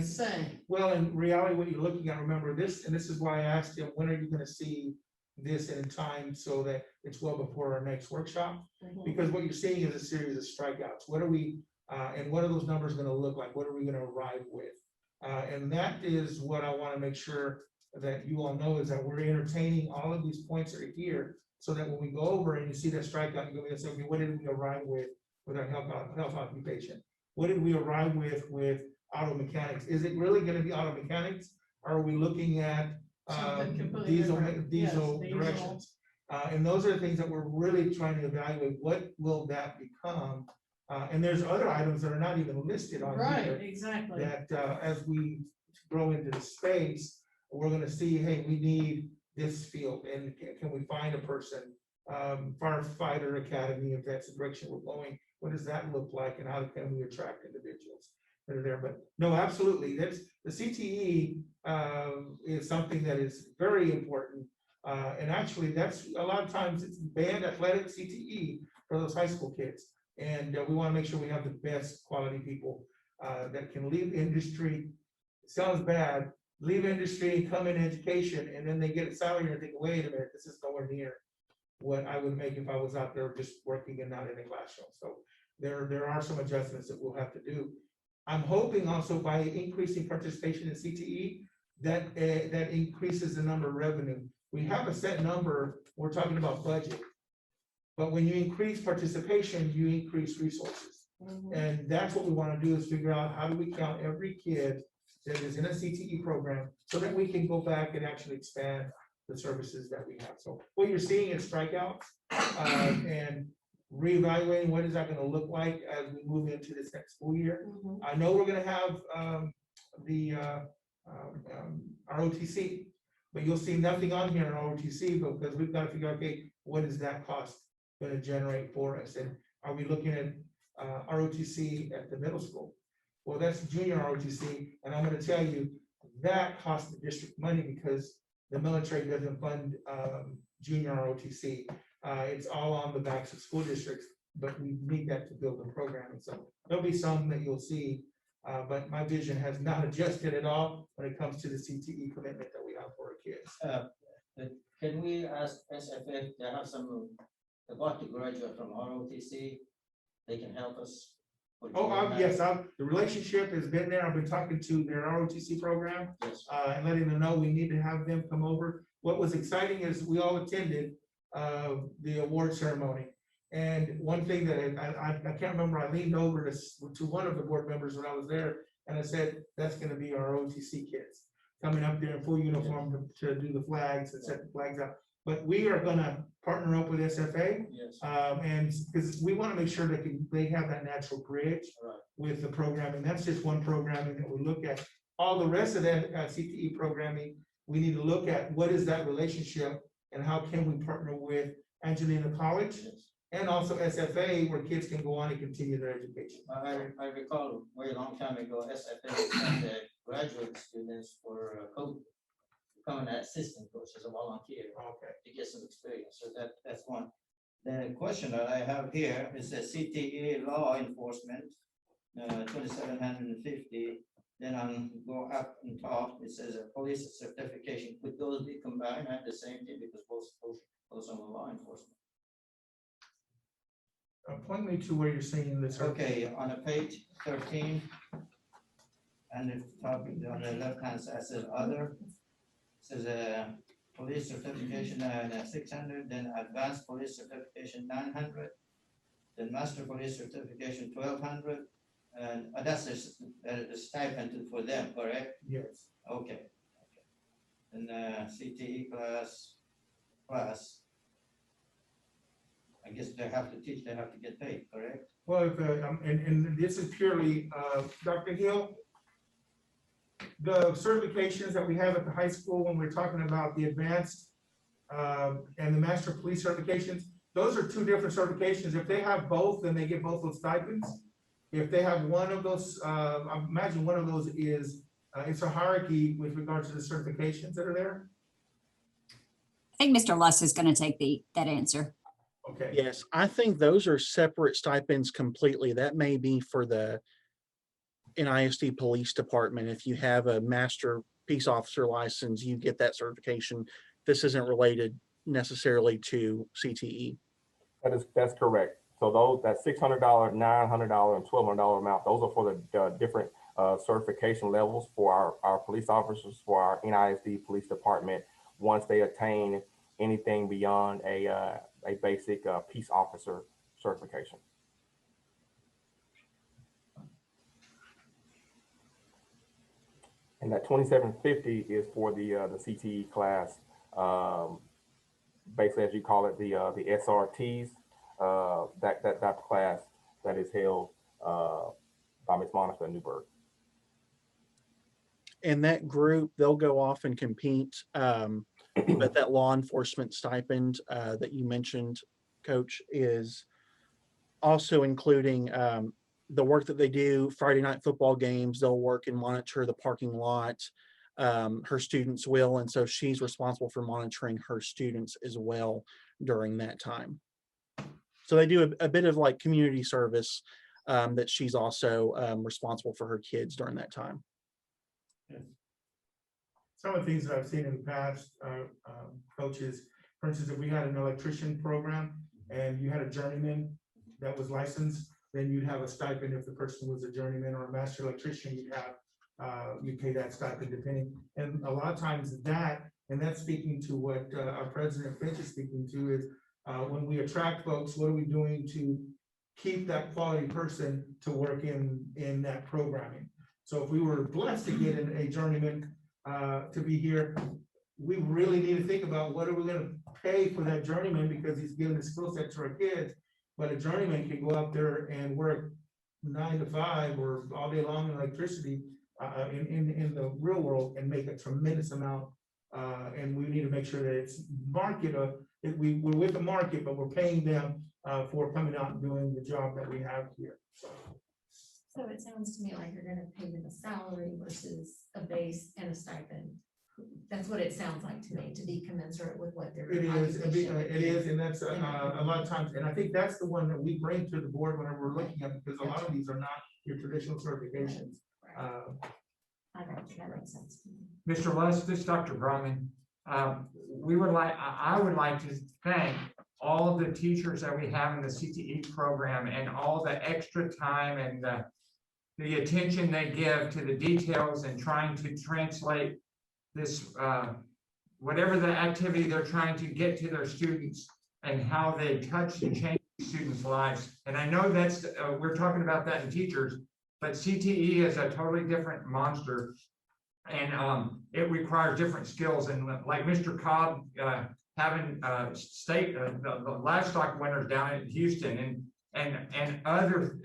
saying. Well, in reality, what you're looking at, remember this, and this is why I asked him, when are you gonna see this in time so that it's well before our next workshop? Because what you're seeing is a series of strikeouts. What are we, and what are those numbers gonna look like? What are we gonna arrive with? And that is what I wanna make sure that you all know, is that we're entertaining all of these points that are here, so that when we go over and you see that strikeout, you're gonna say, okay, what did we arrive with our health occupation? What did we arrive with auto mechanics? Is it really gonna be auto mechanics? Or are we looking at Something completely diesel different. Yes, directions? And those are the things that we're really trying to evaluate. What will that become? And there's other items that are not even listed on Right, here. exactly. That as we grow into the space, we're gonna see, hey, we need this field, and can we find a person? Firefighter academy, if that's the direction we're going, what does that look like, and how can we attract individuals that are there? But no, absolutely, that's the CTE is something that is very important, and actually that's a lot of times it's band, athletic, CTE for those high school kids, and we want to make sure we have the best quality people that can leave industry. It sounds bad, leave industry, come in education, and then they get a salary and think, wait a minute, this is nowhere near what I would make if I was out there just working and not in a classroom. So there are some adjustments that we'll have to do. I'm hoping also by increasing participation in CTE, that that increases the number of revenue. We have a set number, we're talking about budget. But when you increase participation, you increase resources. And that's what we want to do, is figure out how do we count every kid that is in a CTE program so that we can go back and actually expand the services that we have. So what you're seeing is strikeouts and reevaluating what is that going to look like as we move into this next school year. I know we're going to have our OTC, but you'll see nothing on here in our OTC because we've got to figure out, okay, what is that cost going to generate for us? And are we looking at ROTC at the middle school? Well, that's junior ROTC, and I'm going to tell you that costs the district money because the military doesn't fund junior ROTC. It's all on the backs of school districts, but we need that to build the program. And so there'll be some that you'll see, but my vision has not adjusted at all when it comes to the CTE commitment that we have for our kids. Can we ask SFF to have some about to graduate from ROTC, they can help us. with Oh, doing that? yes, the relationship has been there. I've been talking to their ROTC program, Yes. and letting them know we need to have them come over. What was exciting is we all attended, the award ceremony. And one thing that I can't remember, I leaned over to one of the board members when I was there, and I said, that's gonna be our OTC kids coming up there in full uniform to do the flags and set the flags out. But we are gonna partner up with SFA, Yes. and because we want to make sure that they have that natural bridge Right. with the programming. That's just one programming that we look at. All the rest of that CTE programming, we need to look at what is that relationship and how can we partner with Angelina College and also SFA, where kids can go on and continue their education. I recall a very long time ago, SFA sent the graduate students for code, becoming an assistant coach as a volunteer Okay. to get some experience. So that's one. The question that I have here is a CTE law enforcement, 2,750. Then on go up and top, it says a police certification. Could those be combined at the same thing because both are law enforcement? Point me to where you're seeing this. Okay, on a page 13, and the top on the left-hand side says other, says a police certification 600, then advanced police certification 900, then master police certification 1,200, and that's a stipend for them, correct? Yes. Okay. And CTE class, I guess they have to teach, they have to get paid, correct? Well, and this is purely, Dr. Hill, the certifications that we have at the high school, when we're talking about the advanced and the master police certifications, those are two different certifications. If they have both, then they get both those stipends. If they have one of those, I imagine one of those is, it's a hierarchy with regards to the certifications that are there. I think Mr. Luss is going to take that answer. Okay. Yes, I think those are separate stipends completely. That may be for the NISD Police Department. If you have a master peace officer license, you get that certification. This isn't related necessarily to CTE. That's correct. So those, that $600, $900, and $1,200 amount, those are for the different certification levels for our police officers, for our NISD Police Department, once they attain anything beyond a basic peace officer certification. And that 2,750 is for the CTE class, basically as you call it, the SRTs, that class that is held by Ms. Monica Newberg. And that group, they'll go off and compete. But that law enforcement stipend that you mentioned, Coach, is also including the work that they do, Friday night football games. They'll work and monitor the parking lot. Her students will, and so she's responsible for monitoring her students as well during that time. So they do a bit of like community service that she's also responsible for her kids during that time. Yes. Some of the things that I've seen in the past, coaches, for instance, if we had an electrician program and you had a journeyman that was licensed, then you'd have a stipend. If the person was a journeyman or a master electrician, you'd have, you pay that stipend depending. And a lot of times and that's speaking to what our president Finch is speaking to is when we attract folks, what are we doing to keep that quality person to work in that programming? So if we were blessed to get a journeyman to be here, we really need to think about what are we going to pay for that journeyman, because he's giving the skill set to our kids. But a journeyman can go out there and work 9 to 5 or all day long in electricity in the real world and make a tremendous amount. And we need to make sure that it's market. We're with the market, but we're paying them for coming out and doing the job that we have here. So it sounds to me like you're gonna pay them a salary versus a base and a stipend. That's what it sounds like to me, to be commensurate with what they're. It is, and that's a lot of times, and I think that's the one that we bring to the board whenever we're looking at, because a lot of these are not your traditional certifications. I got you, that makes sense to me. Mr. Luss, this is Dr. Brumman. I would like to thank all the teachers that we have in the CTE program and all the extra time and the attention they give to the details and trying to translate this, whatever the activity they're trying to get to their students and how they touch and change students' lives. And I know that's, we're talking about that in teachers, but CTE is a totally different monster. And it requires different skills. And like Mr. Cobb, having state, the livestock winners down in Houston and other,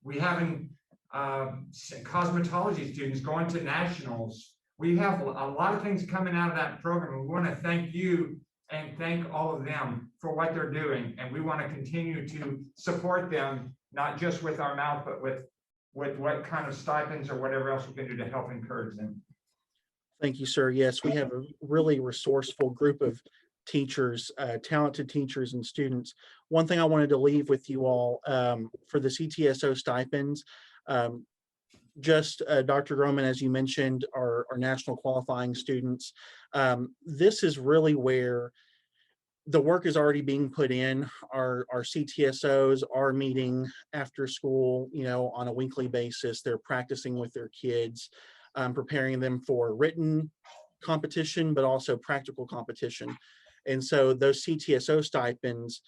we having cosmetology students going to nationals. We have a lot of things coming out of that program. We want to thank you and thank all of them for what they're doing. And we want to continue to support them, not just with our mouth, but with what kind of stipends or whatever else we can do to help encourage them. Thank you, sir. Yes, we have a really resourceful group of teachers, talented teachers and students. One thing I wanted to leave with you all for the CTSO stipends, Dr. Groman, as you mentioned, our national qualifying students. This is really where the work is already being put in. Our CTSOs are meeting after school, on a weekly basis. They're practicing with their kids, preparing them for written competition, but also practical competition. And so those CTSO stipends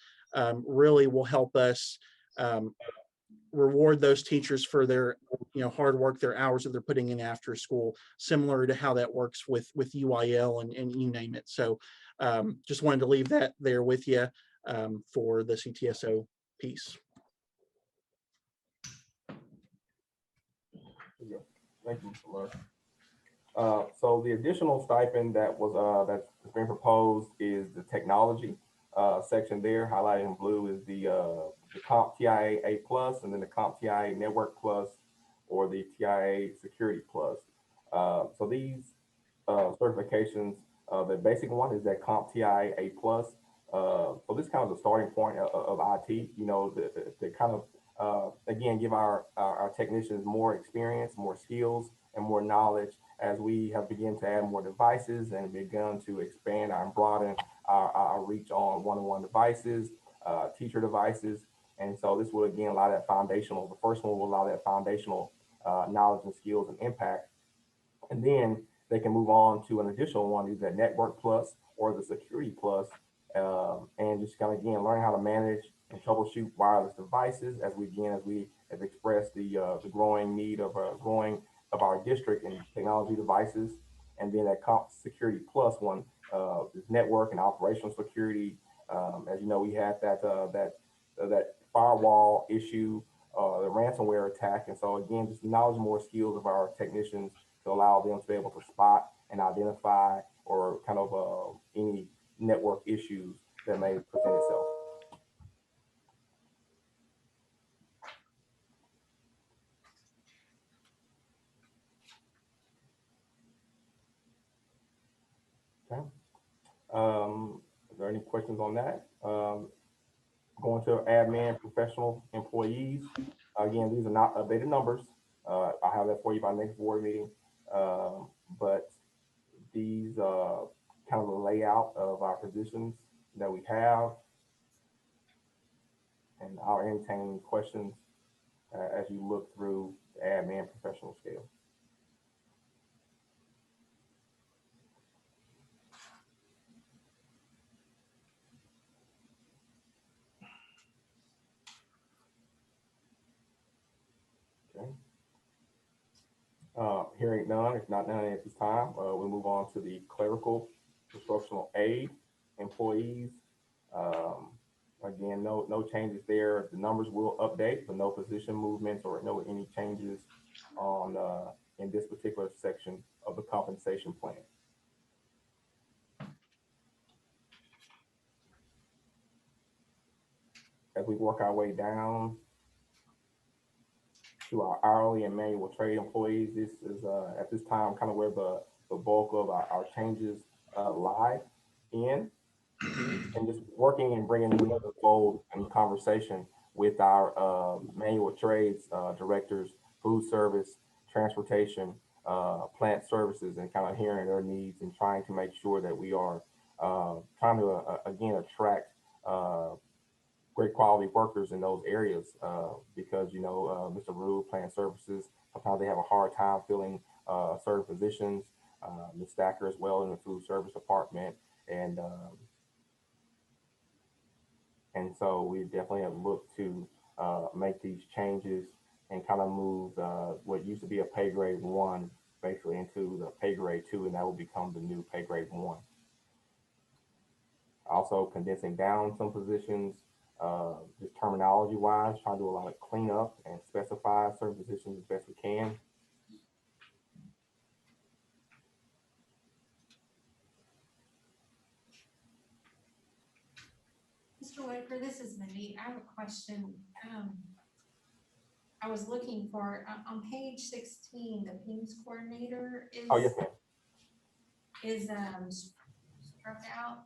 really will help us reward those teachers for their hard work, their hours that they're putting in after school, similar to how that works with UIL and you name it. So just wanted to leave that there with you for the CTSO piece. Thank you, Mr. Lush. So the additional stipend that's been proposed is the technology section there. Highlighted in blue is the Comp TIA A Plus, and then the Comp TIA Network Plus, or the TIA Security Plus. So these certifications, the basic one is that Comp TIA A Plus. So this is kind of the starting point of IT. To kind of again give our technicians more experience, more skills, and more knowledge as we have begun to add more devices and begun to expand and broaden our reach on one-on-one devices, teacher devices. And so this will again allow that foundational, the first one will allow that foundational knowledge and skills and impact. And then they can move on to an additional one, is that Network Plus or the Security Plus, and just kind of again learn how to manage and troubleshoot wireless devices as we have expressed the growing need of our district and technology devices. And then that Comp Security Plus one is network and operational security. As you know, we had that firewall issue, the ransomware attack. And so again, just knowledge, more skills of our technicians to allow them to be able to spot and identify or kind of any network issues that may present itself. Okay. Are there any questions on that? Going to admin professional employees. Again, these are not updated numbers. I have that for you by next board meeting. But these kind of the layout of our positions that we have. And I'll entertain questions as you look through the admin professional scale. Okay. Hearing none, if not none at this time, we'll move on to the clerical instructional aid employees. Again, no changes there. The numbers will update, but no position movements or any changes on in this particular section of the compensation plan. As we work our way down to our hourly and manual trade employees, this is at this time kind of where the bulk of our changes lie in. And just working and bringing them into the fold and conversation with our manual trades directors, food service, transportation, plant services, and kind of hearing their needs and trying to make sure that we are trying to again attract great quality workers in those areas because, Mr. Rue, Plant Services, sometimes they have a hard time filling certain positions. Ms. Stacker as well in the food service department. And so we definitely have looked to make these changes and kind of move what used to be a pay grade 1 basically into the pay grade 2, and that will become the new pay grade 1. Also condensing down some positions, just terminology wise, trying to do a lot of cleanup and specify certain positions as best we can. Mr. Whitaker, this is Mindy. I have a question. I was looking for, on page 16, the PIMS coordinator is. Oh, yes, ma'am. Is struck out.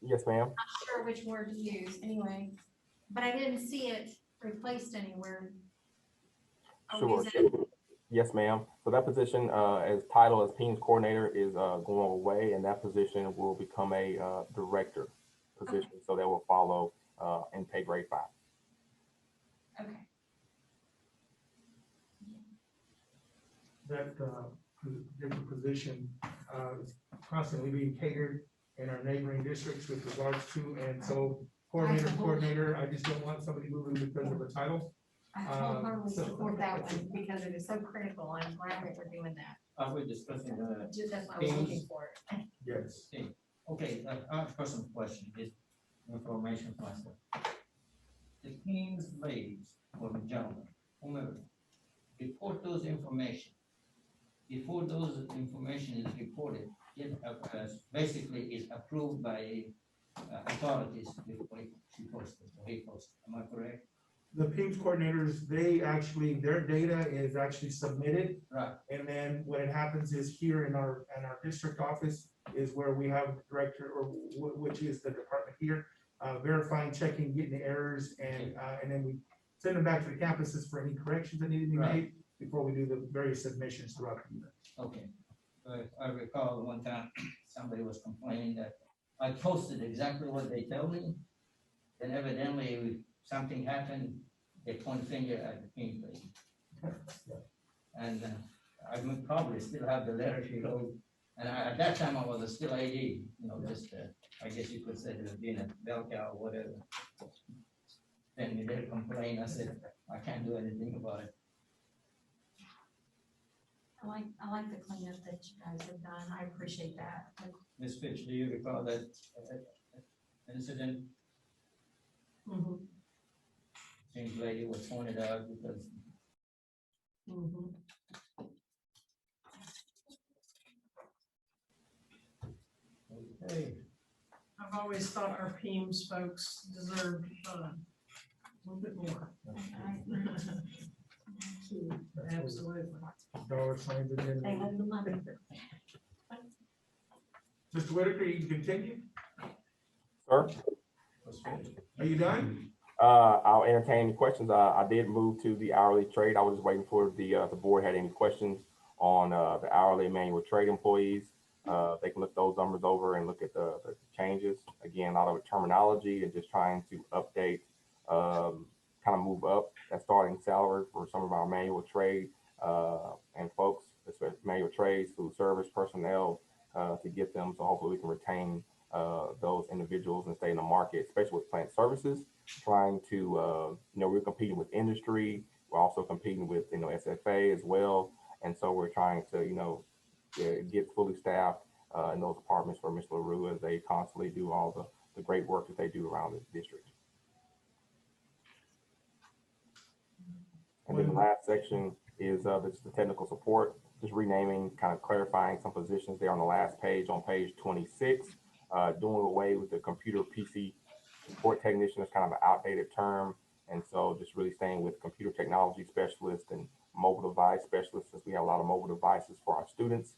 Yes, ma'am. Not sure which word to use anyway, but I didn't see it replaced anywhere. Sure. Yes, ma'am. So that position, as title as PIMS coordinator, is going away, and that position will become a director position. Okay. So that will follow in pay grade 5. Okay. That different position is constantly being catered in our neighboring districts with regards to, and so coordinator, I just don't want somebody moving because of a title. I totally support that one because it is so critical. I'm glad that we're doing that. Are we discussing Just that's what I was looking for. Yes. Okay, I have a personal question, is information for myself. The teams ladies or the gentlemen, whomever, report those information. Before those information is reported, it basically is approved by authorities before she posted or he posted. Am I correct? The PIMS coordinators, their data is actually submitted. Right. And then what it happens is here in our district office is where we have director, or which is the department here, verifying, checking, getting the errors, and then we send them back to the campuses for any corrections that need to be made before we do the various submissions throughout the year. Okay. I recall one time somebody was complaining that I posted exactly what they tell me, and evidently something happened, they point finger at the team lady. And I would probably still have the letter she wrote. And at that time I was still AD, just I guess you could say there's been a bell cow or whatever. Then we did complain. I said, I can't do anything about it. I like the cleanup that you guys have done. I appreciate that. Ms. Fitch, do you recall that incident? Mm-hmm. Seems lady was pointed out because. Mm-hmm. Okay. I've always thought our PIMS folks deserve a little bit more. Absolutely. Dollar signs again. They have the money. Mr. Whitaker, you can continue. Sir? Are you done? I'll entertain any questions. I did move to the hourly trade. I was just waiting for the board had any questions on the hourly manual trade employees. They can look those numbers over and look at the changes. Again, a lot of terminology and just trying to update, kind of move up that starting salary for some of our manual trade and folks, especially manual trades, food service personnel, to get them. So hopefully we can retain those individuals and stay in the market, especially with plant services, trying to, we're competing with industry. We're also competing with, SFA as well. And so we're trying to, get fully staffed in those departments for Mr. LaRue as they constantly do all the great work that they do around the district. And then the last section is the technical support, just renaming, kind of clarifying some positions there on the last page, on page 26, doing away with the computer PC support technician is kind of an outdated term. And so just really staying with computer technology specialist and mobile device specialists, since we have a lot of mobile devices for our students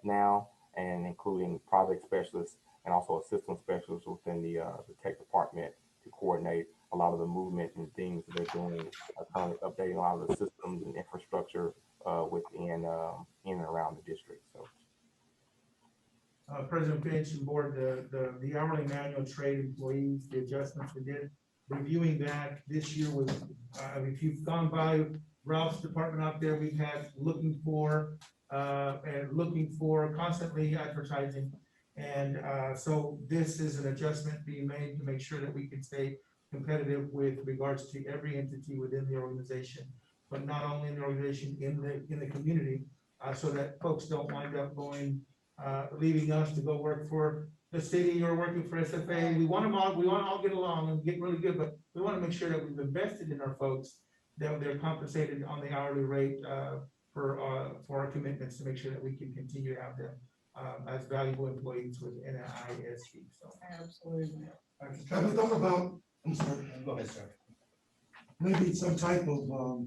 now, and including project specialists and also a system specialist within the tech department to coordinate a lot of the movement and things that they're doing, currently updating a lot of the systems and infrastructure within in and around the district. So President Finch and board, the hourly manual trade employees, the adjustments we did, reviewing that this year was, if you've gone by Ralph's department out there, we've had looking for constantly advertising. And so this is an adjustment being made to make sure that we can stay competitive with regards to every entity within the organization, but not only in the organization, in the community, so that folks don't wind up leaving us to go work for the city or working for SFA. We want to all get along and get really good, but we want to make sure that we've invested in our folks, that they're compensated on the hourly rate for our commitments to make sure that we can continue to have them as valuable employees with NISD. So Absolutely. Have we thought about, I'm sorry, Go ahead, sir. maybe some type of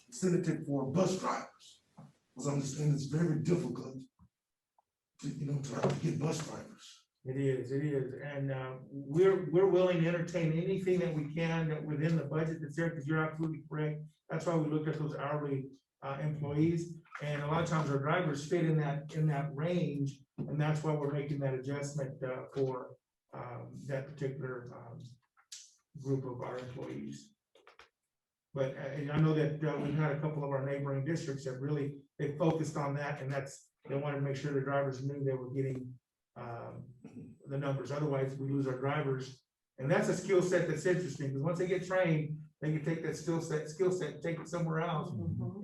incentive for bus drivers? Because I understand it's very difficult to, to get bus drivers. it is, and we're willing to entertain anything that we can that within the budget that's there, because you're absolutely correct. That's why we looked at those hourly employees, and a lot of times our drivers fit in that range, and that's why we're making that adjustment for that particular group of our employees. But I know that we've had a couple of our neighboring districts that really, they focused on that, and they wanted to make sure the drivers knew they were getting the numbers. Otherwise, we lose our drivers. And that's a skill set that's interesting, because once they get trained, they can take that skill set, and take it somewhere else.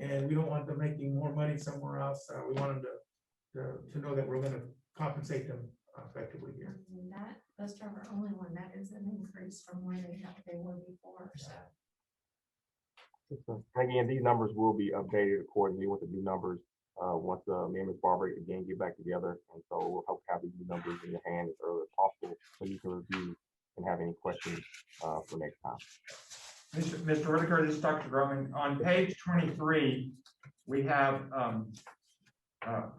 And we don't want them making more money somewhere else. We want them to know that we're gonna compensate them effectively here. And that bus driver only one, that is an increase from where they were before, so. Again, these numbers will be updated accordingly with the new numbers once me and Ms. Barber again get back together. And so we'll hope to have these new numbers in your hand as early as possible so you can review and have any questions for next time. Mr. Whitaker, this is Dr. Drummond. On page 23, we have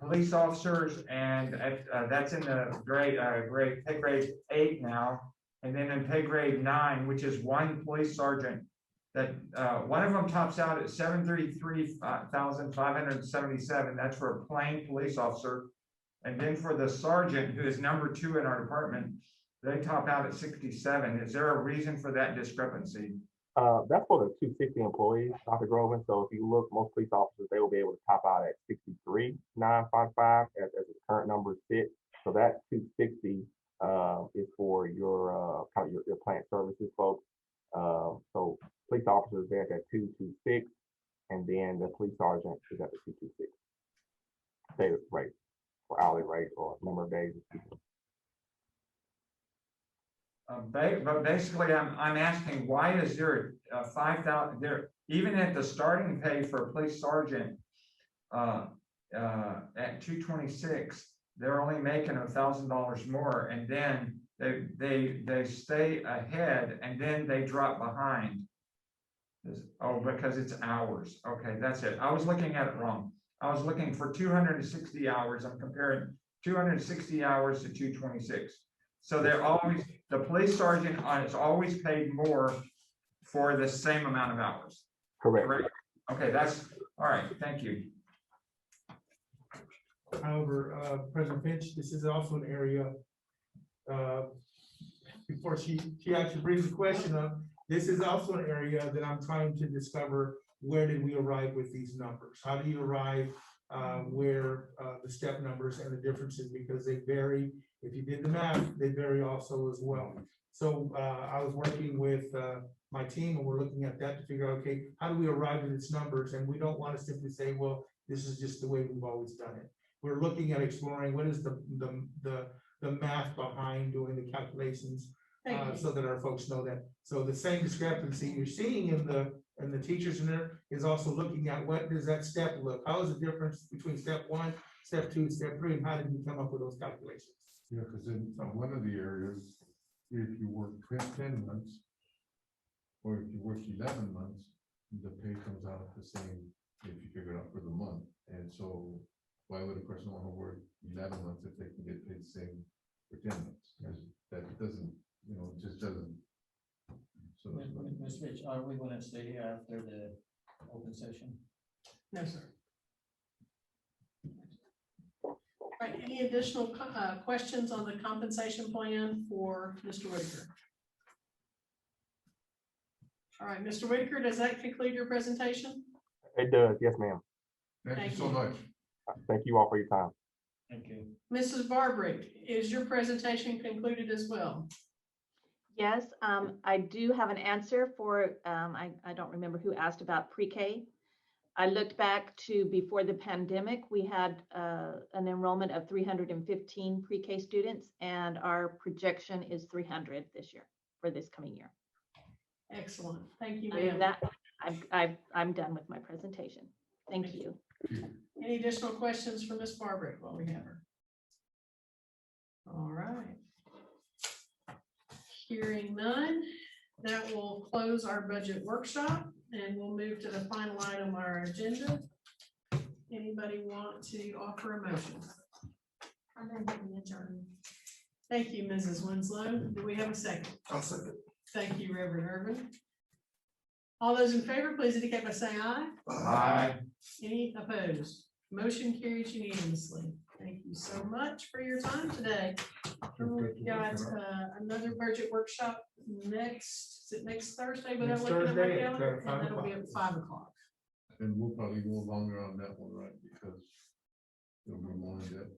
police officers, and that's in the pay grade 8 now. And then in pay grade 9, which is one police sergeant, that one of them tops out at $733,577. That's for a plain police officer. And then for the sergeant, who is number 2 in our department, they top out at 67. Is there a reason for that discrepancy? That's for the 260 employees, Dr. Groven. So if you look, most police officers, they will be able to top out at 63,955 as the current numbers fit. So that 260 is for your kind of your plant services folks. So police officers there at 226, and then the police sergeant is at the 226. Day rate or hourly rate or number of days. But basically, I'm asking, why is there 5,000 there? Even at the starting pay for a police sergeant at 226, they're only making $1,000 more, and then they stay ahead, and then they drop behind. Oh, because it's hours. Okay, that's it. I was looking at it wrong. I was looking for 260 hours. I'm comparing 260 hours to 226. So they're always, the police sergeant is always paid more for the same amount of hours. Correct. Okay, that's all right. Thank you. However, President Finch, this is also an area, before she actually brings the question up, this is also an area that I'm trying to discover, where did we arrive with these numbers? How do you arrive where the step numbers and the differences, because they vary. If you did the math, they vary also as well. So I was working with my team, and we're looking at that to figure out, okay, how do we arrive at its numbers? And we don't want to simply say, well, this is just the way we've always done it. We're looking at exploring what is the math behind doing the calculations, so that our folks know that. So the same discrepancy you're seeing in the teachers in there is also looking at what does that step look? How is the difference between step 1, step 2, step 3, and how did you come up with those calculations? Yeah, because in one of the areas, if you work 10 months, or if you work 11 months, the pay comes out the same if you figure it out for the month. And so why would a person want to work 11 months if they can get paid the same for 10 months? Because that doesn't, it just doesn't. So Ms. Rich, are we going to stay here after the open session? No, sir. Right, any additional questions on the compensation plan for Mr. Whitaker? All right, Mr. Whitaker, does that conclude your presentation? It does, yes, ma'am. Thank you Thank so you. much. Thank you all for your time. Thank you. Mrs. Barbrick, is your presentation concluded as well? Yes, I do have an answer for, I don't remember who asked about pre-K. I looked back to before the pandemic, we had an enrollment of 315 pre-K students, and our projection is 300 this year, for this coming year. Excellent, thank you, Other than ma'am. that, I'm done with my presentation. Thank you. Any additional questions for Ms. Barbrick while we have her? All right. Hearing none, that will close our budget workshop, and we'll move to the final item on our agenda. Anybody want to offer a motion? I'm going to adjourn. Thank you, Mrs. Winslow. Do we have a second? I'll second. Thank you, Reverend Irvin. All those in favor, please indicate by saying aye. Aye. Any opposed? Motion carries unanimously. Thank you so much for your time today. We've got another budget workshop next, is it next Thursday? Without Next looking at my Thursday at, calendar? 5 And that'll be o'clock. at 5 o'clock. And we'll probably go longer on that one, right? Because it'll be more in depth.